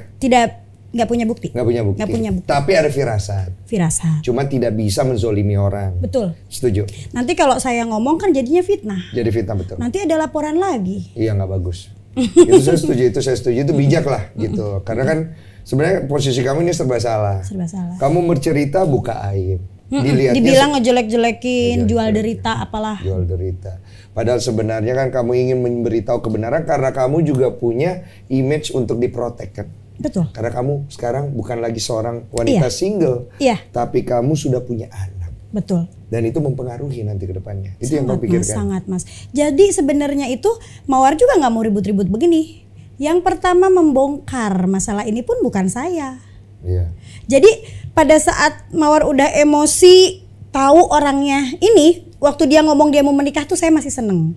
enggak punya bukti. Nggak punya bukti. Nggak punya bukti. Tapi ada firasat. Firasat. Cuma tidak bisa menzolimi orang. Betul. Setuju? Nanti kalau saya ngomong kan jadinya fitnah. Jadi fitnah betul. Nanti ada laporan lagi. Iya nggak bagus. Itu saya setuju, itu bijak lah gitu. Karena kan sebenarnya posisi kamu ini serba salah. Serba salah. Kamu bercerita buka aib. Dibilang ngejelek-jelekin, jual derita apalah. Jual derita. Padahal sebenarnya kan kamu ingin memberitahu kebenaran karena kamu juga punya image untuk diprotek kan. Betul. Karena kamu sekarang bukan lagi seorang wanita Iya. single, Iya. tapi kamu sudah punya anak. Betul. Dan itu mempengaruhi nanti ke depannya. Itu yang kau Sangat, Mas, pikirkan. sangat Mas. Jadi sebenarnya itu Mawar juga nggak mau ribut-ribut begini. Yang pertama membongkar masalah ini pun bukan saya. Iya. Jadi pada saat Mawar udah emosi tahu orangnya ini, waktu dia ngomong dia mau menikah tuh saya masih seneng.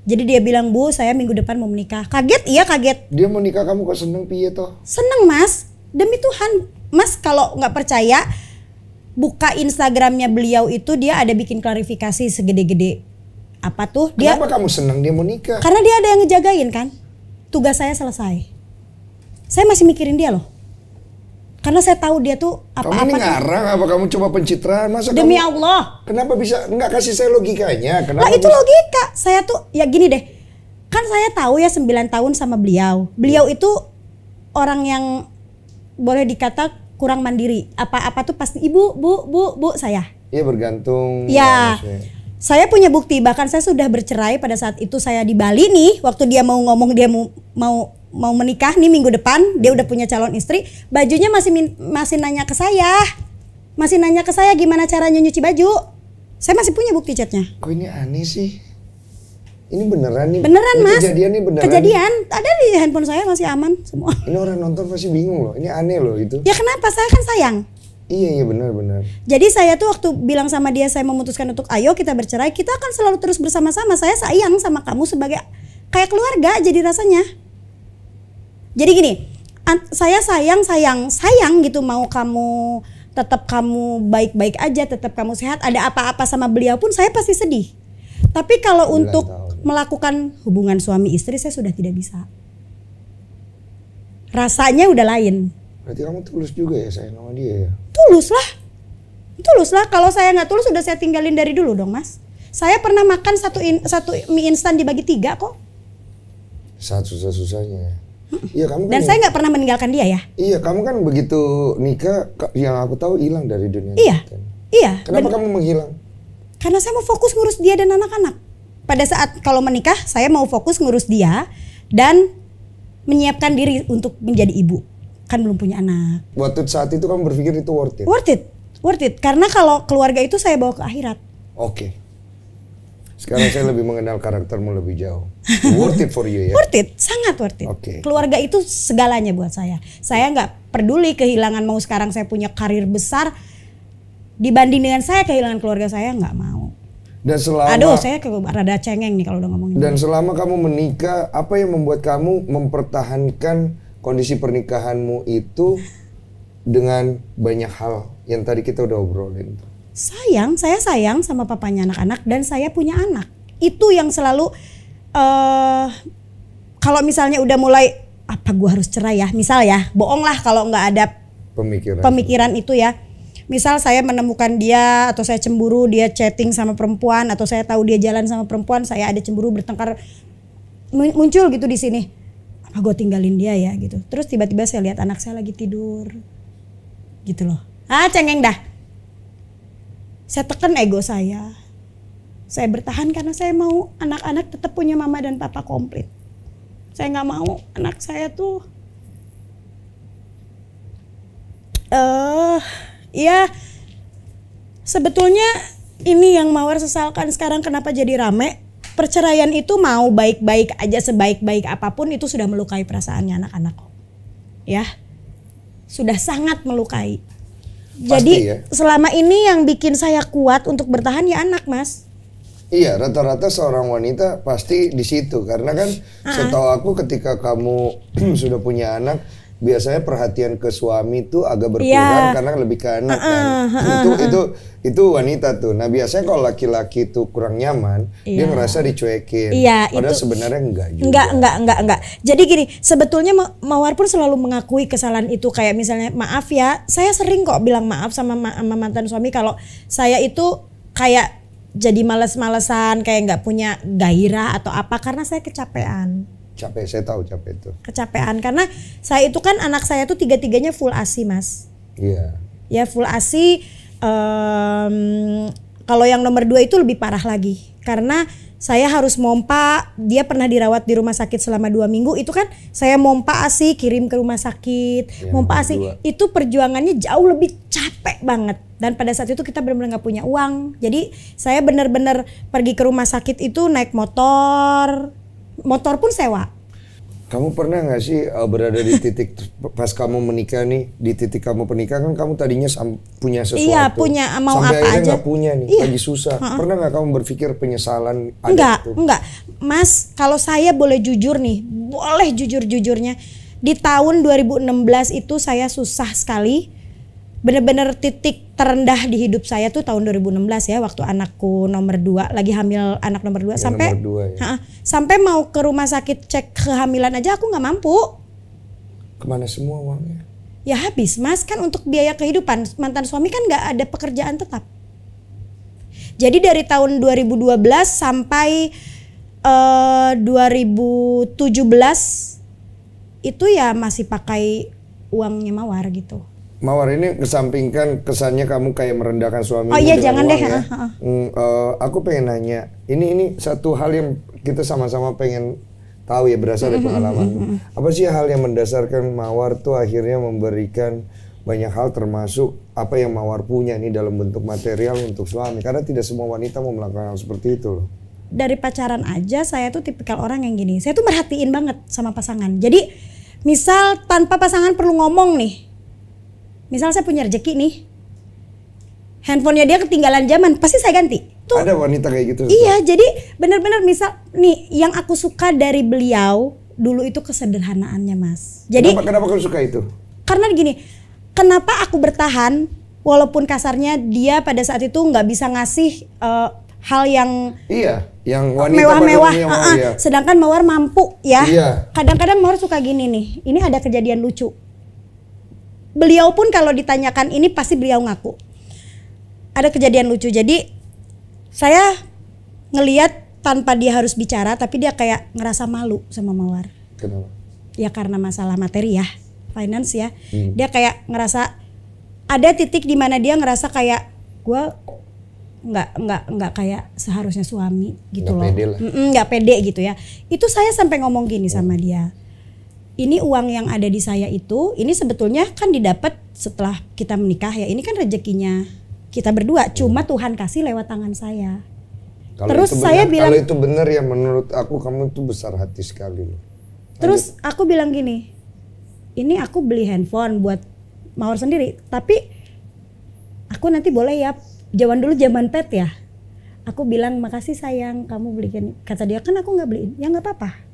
Jadi dia bilang, "Bu, saya minggu depan mau menikah." Kaget, iya kaget. Dia mau nikah kamu kok seneng piye toh? Seneng Mas, demi Tuhan. Mas kalau nggak percaya, buka Instagramnya beliau itu dia ada bikin klarifikasi segede-gede. Apa tuh? Dia Kenapa kamu seneng dia mau nikah? karena dia ada yang ngejagain kan. Tugas saya selesai. Saya masih mikirin dia loh. Karena saya tahu dia tuh Kamu apa-apa. ini ngarang apa kamu coba pencitraan? Masa Demi kamu, Allah. kenapa bisa nggak kasih saya logikanya? Kenapa Lah itu bisa- logika. Saya tuh ya gini deh. Kan saya tahu ya 9 tahun sama beliau. Beliau itu orang yang boleh dikata kurang mandiri. Apa-apa tuh pasti ibu, bu saya. Iya bergantung. Ya. maksudnya. Saya punya bukti, bahkan saya sudah bercerai pada saat itu saya di Bali nih, waktu dia mau ngomong dia mau menikah nih minggu depan, dia udah punya calon istri, bajunya masih nanya ke saya. Masih nanya ke saya gimana caranya nyuci baju. Saya masih punya bukti chatnya. Kok ini aneh sih? Ini beneran nih? Beneran Ini Mas. Kejadian nih beneran? Kejadian, ada di handphone saya masih aman semua. Ini orang nonton pasti bingung loh. Ini aneh loh itu. Ya kenapa? Saya kan sayang. Iya benar-benar. Jadi saya tuh waktu bilang sama dia saya memutuskan untuk ayo kita bercerai, kita akan selalu terus bersama-sama. Saya sayang sama kamu sebagai kayak keluarga jadi rasanya. Jadi gini, saya sayang gitu, mau kamu tetap kamu baik-baik aja, tetap kamu sehat. Ada apa-apa sama beliau pun saya pasti sedih. Tapi kalau 9 untuk tahun. melakukan hubungan suami istri saya sudah tidak bisa. Rasanya udah lain. Berarti kamu tulus juga ya sayang sama dia ya? Tulus lah. Kalau saya nggak tulus sudah saya tinggalin dari dulu dong Mas. Saya pernah makan satu mie instan dibagi 3 kok. Saat susah-susahnya. Iya kamu kan. Dan saya nggak pernah meninggalkan dia ya. Iya kamu kan begitu nikah yang aku tahu hilang dari dunia. Iya. Kan? Iya. Kenapa kamu menghilang? Karena saya mau fokus ngurus dia dan anak-anak. Pada saat kalau menikah saya mau fokus ngurus dia dan menyiapkan diri untuk menjadi ibu. Kan belum punya anak. Waktu saat itu kamu berpikir itu worth it? Worth it. Karena kalau keluarga itu saya bawa ke akhirat. Oke. Sekarang saya lebih mengenal karaktermu lebih jauh. Worth it for you ya? Worth it, sangat worth it. Oke. Keluarga itu segalanya buat saya. Saya nggak peduli kehilangan, mau sekarang saya punya karir besar dibanding dengan saya kehilangan keluarga saya, nggak mau. Dan selama Aduh, saya rada cengeng nih kalau udah ngomongin. Dan selama kamu menikah, apa yang membuat kamu mempertahankan kondisi pernikahanmu itu dengan banyak hal yang tadi kita udah obrolin? Saya sayang sama papanya anak-anak dan saya punya anak. Itu yang selalu kalau misalnya udah mulai apa gua harus cerai ya, misal ya, bohong lah kalau nggak ada pemikiran itu ya. Misal saya menemukan dia atau saya cemburu dia chatting sama perempuan atau saya tahu dia jalan sama perempuan, saya ada cemburu bertengkar muncul gitu di sini. Apa gue tinggalin dia ya gitu. Terus tiba-tiba saya lihat anak saya lagi tidur. Gitu loh. Cengeng dah. Saya tekan ego saya. Saya bertahan karena saya mau anak-anak tetap punya mama dan papa komplit. Saya nggak mau anak saya tuh ya sebetulnya ini yang Mawar sesalkan sekarang kenapa jadi rame. Perceraian itu mau baik-baik aja, sebaik-baik apapun itu sudah melukai perasaannya anak-anak. Ya. Sudah sangat melukai. Jadi ya? Selama ini yang bikin saya kuat untuk bertahan ya anak, Mas. Iya, rata-rata seorang wanita pasti di situ karena kan setahu aku ketika kamu sudah punya anak biasanya perhatian ke suami tuh agak berkurang karena lebih ke anak kan. Itu wanita tuh. Nah, biasanya kalau laki-laki tuh kurang nyaman, dia ngerasa dicuekin. Padahal sebenarnya enggak juga. Enggak. Jadi gini, sebetulnya Mawar pun selalu mengakui kesalahan itu, kayak misalnya maaf ya, saya sering kok bilang maaf sama mantan suami kalau saya itu kayak jadi males-malesan, kayak nggak punya gairah atau apa karena saya kecapean. Capek, saya tahu capek itu. Kecapean karena saya itu kan anak saya tuh 3-3-nya full ASI, Mas. Iya. Ya full ASI. Kalau yang nomor 2 itu lebih parah lagi karena saya harus mompa. Dia pernah dirawat di rumah sakit selama 2 minggu. Itu kan saya mompa ASI kirim ke rumah sakit, mompa ASI. Itu perjuangannya jauh lebih capek banget. Dan pada saat itu kita benar-benar nggak punya uang. Jadi saya benar-benar pergi ke rumah sakit itu naik motor pun sewa. Kamu pernah nggak sih berada di titik pas kamu menikah nih, di titik kamu pernikahan kan kamu tadinya punya sesuatu. Iya, punya mau sampai apa akhirnya aja. nggak punya nih, lagi susah. Pernah nggak kamu berpikir penyesalan? Enggak. Mas, kalau saya boleh jujur nih, boleh jujur-jujurnya. Di tahun 2016 itu saya susah sekali. Bener-bener titik terendah di hidup saya tuh tahun 2016 ya, waktu anakku nomor 2 lagi hamil anak nomor 2 sampai nomor 2, ya. Sampai mau ke rumah sakit cek kehamilan aja aku nggak mampu. Kemana semua uangnya? ya habis Mas, kan untuk biaya kehidupan. Mantan suami kan nggak ada pekerjaan tetap. Jadi dari tahun 2012 sampai 2017 itu ya masih pakai uangnya Mawar gitu. Mawar, ini kesampingkan kesannya kamu kayak merendahkan suami. Oh iya, jangan deh. Ya. Aku pengen nanya, ini satu hal yang kita sama-sama pengen tahu ya, berasal dari pengalaman. Apa sih hal yang mendasarkan Mawar tuh akhirnya memberikan banyak hal, termasuk apa yang Mawar punya nih dalam bentuk material untuk suami? Karena tidak semua wanita mau melakukan hal seperti itu loh. Dari pacaran aja saya tuh tipikal orang yang gini, saya tuh merhatiin banget sama pasangan. Jadi misal tanpa pasangan perlu ngomong nih, misal saya punya rezeki nih, handphonenya dia ketinggalan zaman, pasti saya ganti. Tuh. Ada wanita kayak gitu? Iya, jadi benar-benar misal nih, yang aku suka dari beliau dulu itu kesederhanaannya Mas. Jadi kenapa kamu suka itu? Karena gini, kenapa aku bertahan walaupun kasarnya dia pada saat itu nggak bisa ngasih hal yang yang wanita mewah-mewah, ya. Sedangkan Mawar mampu ya. Iya. Kadang-kadang Mawar suka gini nih, ini ada kejadian lucu. Beliau pun kalau ditanyakan ini pasti beliau ngaku. Ada kejadian lucu, jadi saya ngelihat tanpa dia harus bicara, tapi dia kayak ngerasa malu sama Mawar. Kenapa? Ya karena masalah materi ya, finance ya. Dia kayak ngerasa ada titik di mana dia ngerasa kayak gue nggak kayak seharusnya suami gitu nggak loh. Pede lah. Nggak pede gitu ya. Itu saya sampai ngomong gini sama dia. Ini uang yang ada di saya itu, ini sebetulnya kan didapat setelah kita menikah ya. Ini kan rezekinya kita berdua, cuma Tuhan kasih lewat tangan saya. Terus saya bilang, kalau itu benar ya, menurut aku kamu tuh besar hati sekali. Terus aku bilang gini, ini aku beli handphone buat Mawar sendiri, tapi aku nanti boleh ya, zaman pet ya. Aku bilang makasih sayang kamu belikan. Kata dia, kan aku nggak beliin. Ya nggak apa-apa.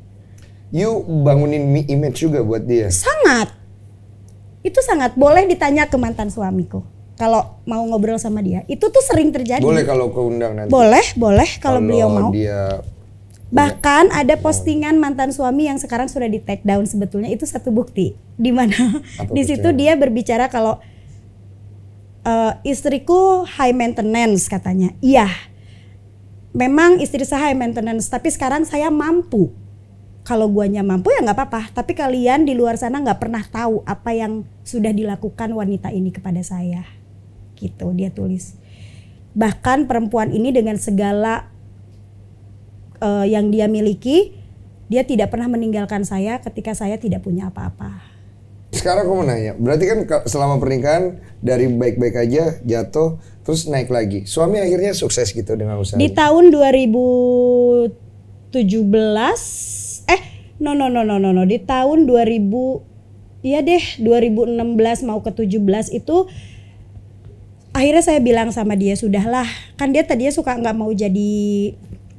You bangunin image juga buat dia. Sangat. Itu sangat. Boleh ditanya ke mantan suamiku. Kalau mau ngobrol sama dia. Itu tuh sering terjadi. Boleh kalau keundang nanti. Boleh kalau beliau mau. Dia bahkan ada postingan mantan suami yang sekarang sudah di take down, sebetulnya itu satu bukti. Di mana di situ dia berbicara kalau istriku high maintenance katanya. Iya. Memang istri saya high maintenance, tapi sekarang saya mampu. Kalau guanya mampu ya nggak apa-apa, tapi kalian di luar sana nggak pernah tahu apa yang sudah dilakukan wanita ini kepada saya. Gitu dia tulis. Bahkan perempuan ini dengan segala yang dia miliki, dia tidak pernah meninggalkan saya ketika saya tidak punya apa-apa. Sekarang aku mau nanya, berarti kan selama pernikahan dari baik-baik aja jatuh terus naik lagi. Suami akhirnya sukses gitu dengan usahanya. Di tahun 2017 no. Di tahun 2016 mau ke 17 itu akhirnya saya bilang sama dia, sudahlah, kan dia tadinya suka nggak mau jadi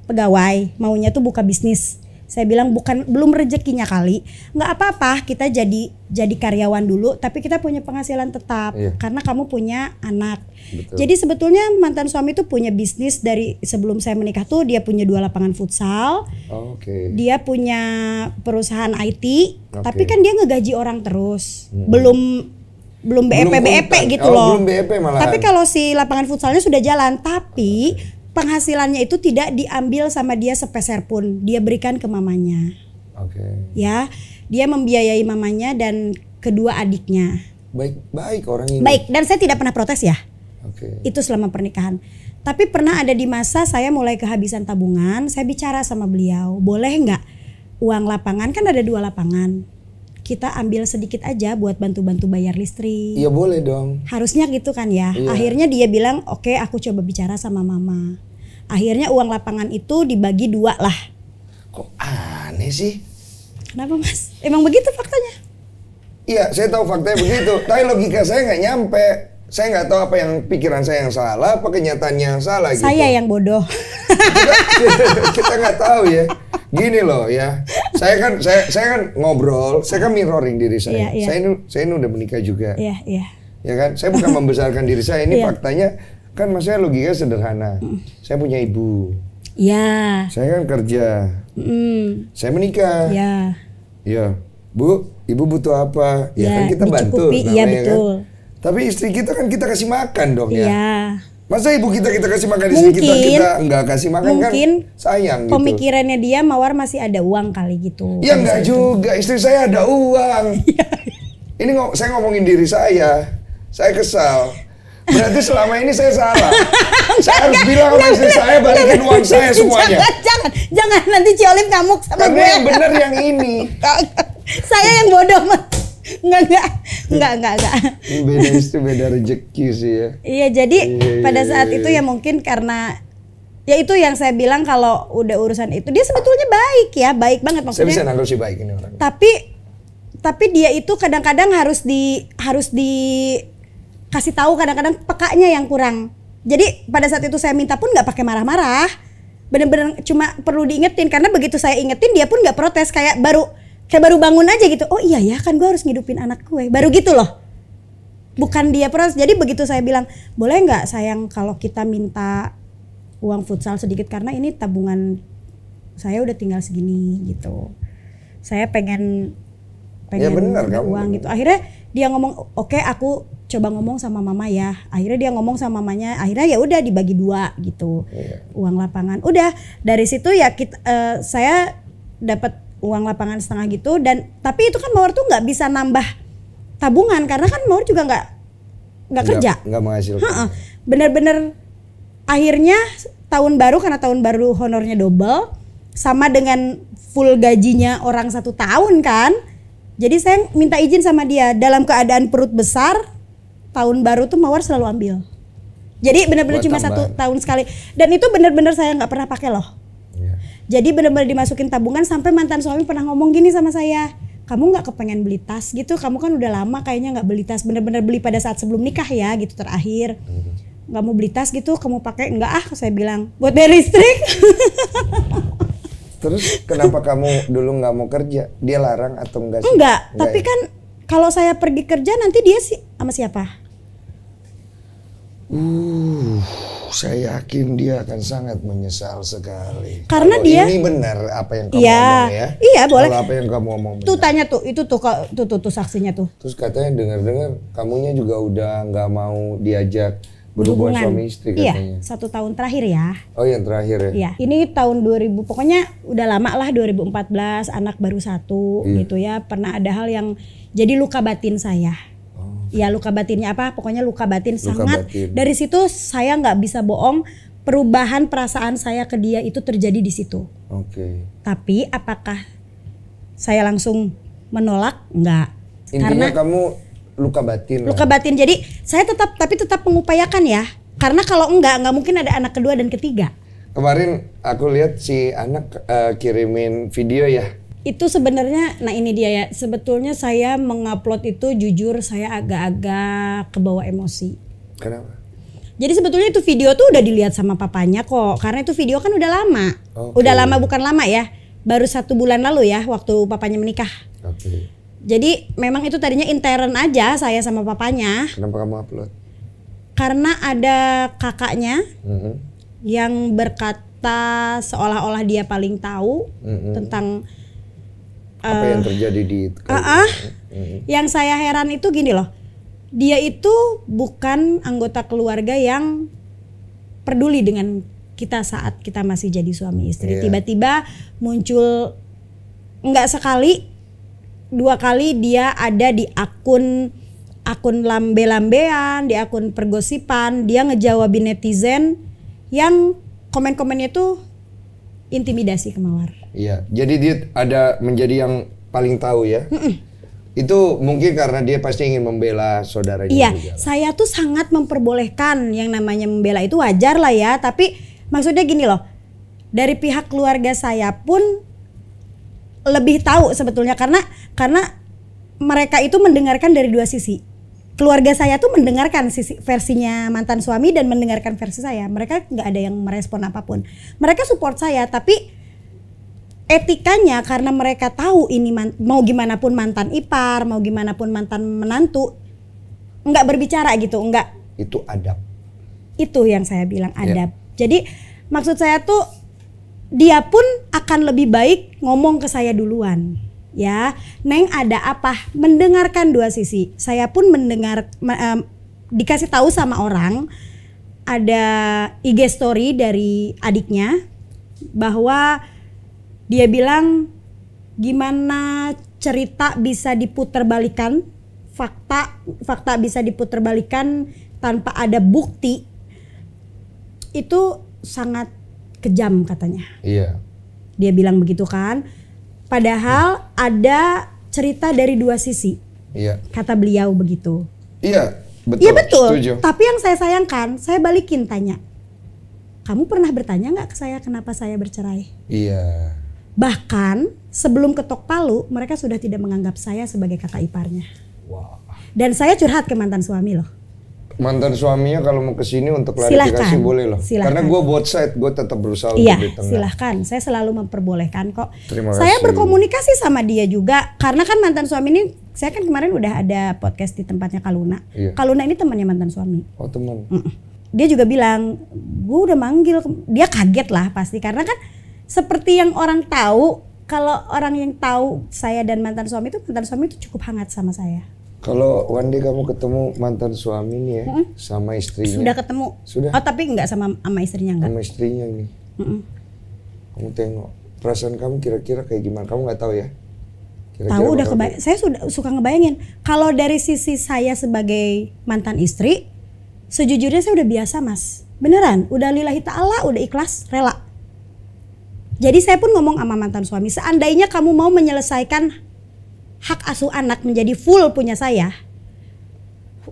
pegawai, maunya tuh buka bisnis. Saya bilang belum rezekinya kali, nggak apa-apa kita jadi karyawan dulu, tapi kita punya penghasilan tetap karena kamu punya anak. Betul. Jadi sebetulnya mantan suami tuh punya bisnis dari sebelum saya menikah tuh, dia punya 2 lapangan futsal, dia punya perusahaan IT, tapi kan dia ngegaji orang terus, belum BEP gitu loh. Belum BEP malahan. Tapi kalau si lapangan futsalnya sudah jalan, tapi penghasilannya itu tidak diambil sama dia sepeser pun, dia berikan ke mamanya. Ya, dia membiayai mamanya dan kedua adiknya. Baik orang ini. Baik, dan saya tidak pernah protes ya. Itu selama pernikahan. Tapi pernah ada di masa saya mulai kehabisan tabungan, saya bicara sama beliau, boleh nggak uang lapangan, kan ada 2 lapangan, kita ambil sedikit aja buat bantu-bantu bayar listrik. Iya boleh dong. Harusnya gitu kan ya. Iya. Akhirnya dia bilang oke, aku coba bicara sama mama. Akhirnya uang lapangan itu dibagi 2 lah. Kok aneh sih? Kenapa Mas? Emang begitu faktanya? Iya, saya tahu faktanya begitu. Tapi logika saya nggak nyampe. Saya nggak tahu apa yang pikiran saya yang salah, apa kenyataannya yang salah gitu. Saya yang bodoh. Kita nggak tahu ya. Gini loh ya, saya kan ngobrol, saya kan mirroring diri saya. Saya ini udah menikah juga. Iya. Ya kan, saya bukan membesarkan diri saya. Ini faktanya kan, maksudnya logika sederhana. Saya punya ibu. Iya. Saya kan kerja. Saya menikah. Iya. Iya, Bu. ibu butuh apa? Ya, Ya, kan kita bantu. dicukupi, iya, namanya betul. Kan? Tapi istri kita kan kita kasih makan dong ya. Iya. Masa ibu kita kasih makan, istri kita nggak kasih makan mungkin kan sayang gitu. Pemikirannya dia Mawar masih ada uang kali gitu. Ya enggak juga, istri saya ada uang. Ini saya ngomongin diri saya kesal. Berarti selama ini saya salah. Saya harus bilang sama istri saya balikin uang saya semuanya. Jangan nanti Ciolip ngamuk sama Karena gue. yang benar yang ini. Saya yang bodoh mah. Enggak. Beda istri beda rezeki sih ya. Iya, jadi pada saat itu ya mungkin karena ya itu yang saya bilang kalau udah urusan itu dia sebetulnya baik ya, baik banget Saya maksudnya. bisa nangkep si baik ini orang. Tapi dia itu kadang-kadang harus di kasih tahu, kadang-kadang pekanya yang kurang. Jadi pada saat itu saya minta pun nggak pakai marah-marah, bener-bener cuma perlu diingetin karena begitu saya ingetin dia pun nggak protes, kayak baru bangun aja gitu. Oh iya ya kan gue harus ngidupin anak gue, baru gitu loh. Bukan dia protes. Jadi begitu saya bilang boleh nggak sayang kalau kita minta uang futsal sedikit karena ini tabungan saya udah tinggal segini gitu. Saya pengen Ya benar, ada uang gitu. Akhirnya dia ngomong oke, aku coba ngomong sama mama ya. Akhirnya dia ngomong sama mamanya. Akhirnya ya udah dibagi 2 gitu. Uang lapangan. Udah dari situ ya saya dapat uang lapangan setengah gitu. Dan tapi itu kan Mawar tuh nggak bisa nambah tabungan karena kan Mawar juga nggak kerja. Nggak menghasilkan. Bener-bener akhirnya tahun baru, karena tahun baru honornya double sama dengan full gajinya orang 1 tahun kan. Jadi saya minta izin sama dia, dalam keadaan perut besar, tahun baru tuh Mawar selalu ambil. Jadi benar-benar cuma 1 tahun sekali. Dan itu benar-benar saya nggak pernah pakai loh. Yeah. Jadi benar-benar dimasukin tabungan, sampai mantan suami pernah ngomong gini sama saya, kamu nggak kepengen beli tas gitu? Kamu kan udah lama kayaknya nggak beli tas. Benar-benar beli pada saat sebelum nikah ya gitu terakhir. Nggak mau beli tas gitu, kamu pakai? Enggak saya bilang, buat bayar listrik. Terus kenapa kamu dulu nggak mau kerja? Dia larang atau enggak sih? Enggak, tapi kan kalau saya pergi kerja nanti dia sih sama siapa? Saya yakin dia akan sangat menyesal sekali. Karena kalau dia ini benar apa yang kamu ngomong ya. Iya, boleh. Kalau apa yang kamu ngomong benar. Tuh tanya tuh, itu tuh saksinya tuh. Terus katanya dengar-dengar kamunya juga udah nggak mau diajak berhubungan suami istri katanya. Iya, 1 tahun terakhir ya. Oh yang terakhir ya? Iya, ini tahun 2000, pokoknya udah lama lah, 2014, anak baru 1 gitu ya. Pernah ada hal yang jadi luka batin saya. Ya luka batinnya apa? Pokoknya luka batin sangat. Dari situ saya nggak bisa bohong, perubahan perasaan saya ke dia itu terjadi di situ. Oke. Tapi apakah saya langsung menolak? Enggak. Intinya kamu luka batin. Luka batin. Jadi saya tetap mengupayakan ya. Karena kalau enggak mungkin ada anak kedua dan ketiga. Kemarin aku lihat si anak kirimin video ya. Itu sebenarnya, nah ini dia ya. Sebetulnya saya mengupload itu jujur saya agak-agak kebawa emosi. Kenapa? Jadi sebetulnya itu video tuh udah dilihat sama papanya kok. Karena itu video kan udah lama. Udah lama, bukan lama ya. Baru 1 bulan lalu ya waktu papanya menikah. Oke. Jadi memang itu tadinya intern aja saya sama papanya. Kenapa kamu upload? Karena ada kakaknya yang berkata seolah-olah dia paling tahu tentang apa yang terjadi di itu. Yang saya heran itu gini loh. Dia itu bukan anggota keluarga yang peduli dengan kita saat kita masih jadi suami istri. Tiba-tiba muncul enggak sekali, 2 kali dia ada di akun lambe-lambean, di akun pergosipan, dia ngejawabin netizen yang komen-komennya tuh intimidasi ke Mawar. Iya, jadi dia ada menjadi yang paling tahu ya. Itu mungkin karena dia pasti ingin membela saudaranya iya, juga. Saya tuh sangat memperbolehkan yang namanya membela, itu wajar lah ya. Tapi maksudnya gini loh, dari pihak keluarga saya pun lebih tahu sebetulnya karena mereka itu mendengarkan dari 2 sisi. Keluarga saya tuh mendengarkan sisi versinya mantan suami dan mendengarkan versi saya. Mereka nggak ada yang merespon apapun. Mereka support saya, tapi etikanya karena mereka tahu ini mau gimana pun mantan ipar, mau gimana pun mantan menantu, nggak berbicara gitu, nggak. Itu adab. Itu yang saya bilang adab. Jadi maksud saya tuh dia pun akan lebih baik ngomong ke saya duluan. Ya, Neng ada apa? Mendengarkan dua sisi. Saya pun dikasih tahu sama orang, ada IG story dari adiknya bahwa dia bilang gimana cerita bisa diputerbalikan, fakta bisa diputerbalikan tanpa ada bukti. Itu sangat kejam katanya. Iya. Dia bilang begitu kan. Padahal ada cerita dari dua sisi. Iya. Kata beliau begitu. Iya, betul. Iya betul. Setuju. Tapi yang saya sayangkan, saya balikin tanya. Kamu pernah bertanya nggak ke saya kenapa saya bercerai? Iya. Bahkan sebelum ketok palu, mereka sudah tidak menganggap saya sebagai kakak iparnya. Wow. Dan saya curhat ke mantan suami loh. Mantan suaminya kalau mau kesini untuk klarifikasi Silahkan. boleh loh. Silahkan. Karena gue both side, gue tetap berusaha Iya, untuk di tengah. silahkan. Saya selalu memperbolehkan kok. Terima Saya kasih. berkomunikasi sama dia juga. Karena kan mantan suami ini, saya kan kemarin udah ada podcast di tempatnya Kaluna. Iya. Kaluna ini temannya mantan suami. Oh teman. Dia juga bilang, gue udah manggil. Dia kaget lah pasti. Karena kan seperti yang orang tahu, kalau orang yang tahu saya dan mantan suami itu cukup hangat sama saya. Kalau one day kamu ketemu mantan suami nih ya, sama istrinya. Sudah ketemu. Sudah. Oh tapi enggak sama istrinya enggak. Sama istrinya ini. Kamu tengok perasaan kamu kira-kira kayak gimana? Kamu nggak tahu ya? Kira-kira Tahu udah bakal saya sudah suka ngebayangin. Kalau dari sisi saya sebagai mantan istri, sejujurnya saya udah biasa mas. Beneran, udah lillahi ta'ala, udah ikhlas, rela. Jadi saya pun ngomong sama mantan suami, seandainya kamu mau menyelesaikan hak asuh anak menjadi full punya saya, hak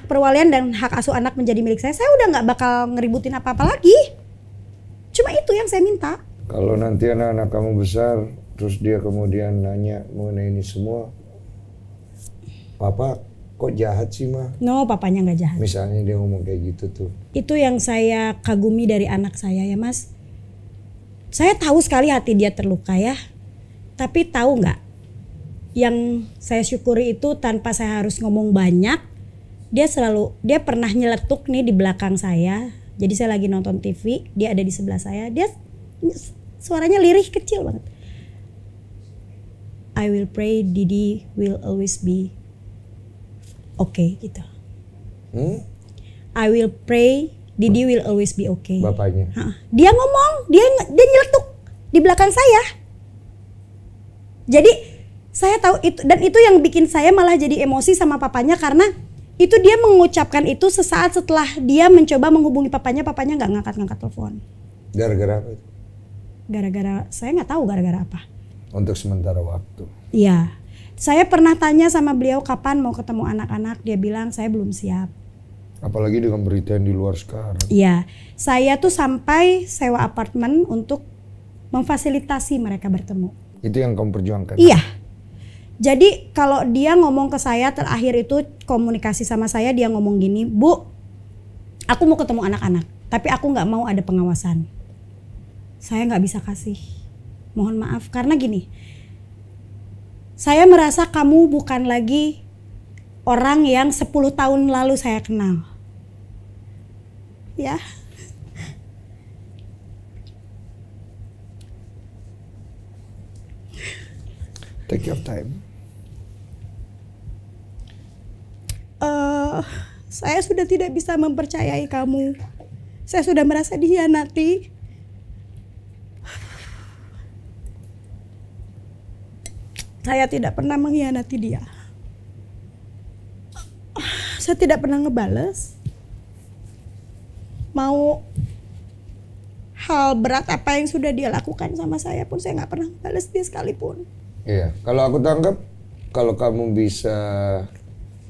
perwalian dan hak asuh anak menjadi milik saya udah nggak bakal ngeributin apa-apa lagi. Cuma itu yang saya minta. Kalau nanti anak-anak kamu besar, terus dia kemudian nanya mengenai ini semua, Papa kok jahat sih mah? No, papanya nggak jahat. Misalnya dia ngomong kayak gitu tuh. Itu yang saya kagumi dari anak saya ya mas. Saya tahu sekali hati dia terluka ya. Tapi tahu nggak? Yang saya syukuri itu tanpa saya harus ngomong banyak. Dia pernah nyeletuk nih di belakang saya. Jadi saya lagi nonton TV, dia ada di sebelah saya. Dia suaranya lirih kecil banget. I will pray Didi will always be okay gitu. I will pray Didi will always be okay. Bapaknya. Dia ngomong, dia nyeletuk di belakang saya. Jadi saya tahu itu, dan itu yang bikin saya malah jadi emosi sama papanya karena itu dia mengucapkan itu sesaat setelah dia mencoba menghubungi papanya nggak ngangkat telepon. Gara-gara apa itu? Gara-gara saya nggak tahu gara-gara apa. Untuk sementara waktu. Iya, saya pernah tanya sama beliau kapan mau ketemu anak-anak, dia bilang saya belum siap. Apalagi dengan berita yang di luar sekarang. Iya, saya tuh sampai sewa apartemen untuk memfasilitasi mereka bertemu. Itu yang kamu perjuangkan? Iya. Jadi kalau dia ngomong ke saya terakhir itu komunikasi sama saya, dia ngomong gini, Bu, aku mau ketemu anak-anak, tapi aku nggak mau ada pengawasan. Saya nggak bisa kasih. Mohon maaf karena gini, saya merasa kamu bukan lagi orang yang 10 tahun lalu saya kenal. Ya. Take your time. Saya sudah tidak bisa mempercayai kamu. Saya sudah merasa dikhianati. Saya tidak pernah mengkhianati dia. Saya tidak pernah ngebales. Mau hal berat apa yang sudah dia lakukan sama saya pun saya nggak pernah balas dia sekalipun. Iya, kalau aku tangkap, kalau kamu bisa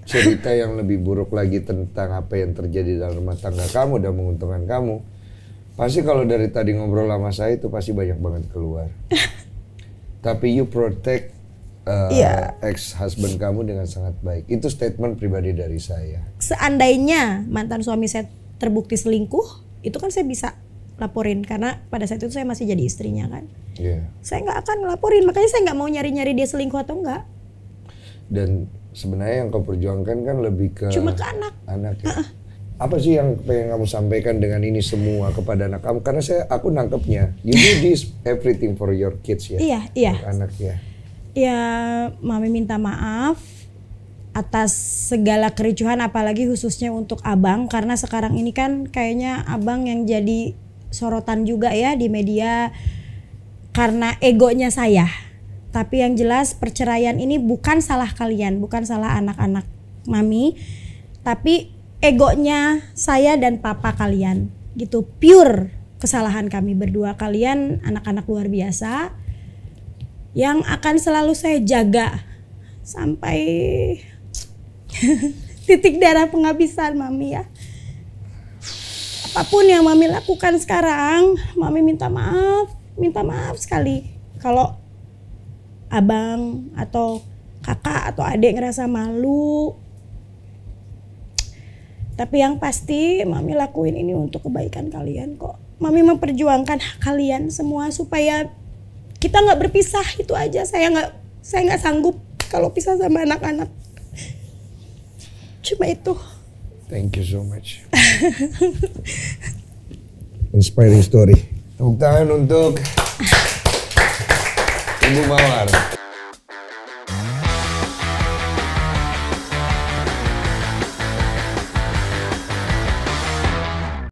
cerita yang lebih buruk lagi tentang apa yang terjadi dalam rumah tangga kamu dan menguntungkan kamu, pasti kalau dari tadi ngobrol sama saya itu pasti banyak banget keluar. Tapi you protect ex-husband kamu dengan sangat baik. Itu statement pribadi dari saya. Seandainya mantan suami saya terbukti selingkuh, itu kan saya bisa laporin karena pada saat itu saya masih jadi istrinya kan. Iya. Saya nggak akan ngelaporin, makanya saya nggak mau nyari-nyari dia selingkuh atau enggak. Dan sebenarnya yang kau perjuangkan kan lebih ke cuma ke anak. Anak ya. Apa sih yang pengen kamu sampaikan dengan ini semua kepada anak kamu? Karena aku nangkepnya, you do this everything for your kids ya. Iya. Anak ya. Ya, Mami minta maaf atas segala kericuhan, apalagi khususnya untuk Abang, karena sekarang ini kan kayaknya Abang yang jadi sorotan juga ya di media karena egonya saya. Tapi yang jelas perceraian ini bukan salah kalian, bukan salah anak-anak Mami, tapi egonya saya dan papa kalian gitu, pure kesalahan kami berdua. Kalian anak-anak luar biasa yang akan selalu saya jaga sampai titik darah penghabisan Mami ya. Apapun yang Mami lakukan sekarang, Mami minta maaf sekali kalau Abang atau kakak atau adik ngerasa malu. Tapi yang pasti Mami lakuin ini untuk kebaikan kalian kok. Mami memperjuangkan hak kalian semua supaya kita nggak berpisah, itu aja. Saya nggak sanggup kalau pisah sama anak-anak. Cuma itu. Thank you so much. Inspiring story. Tepuk tangan untuk Ibu Mawar.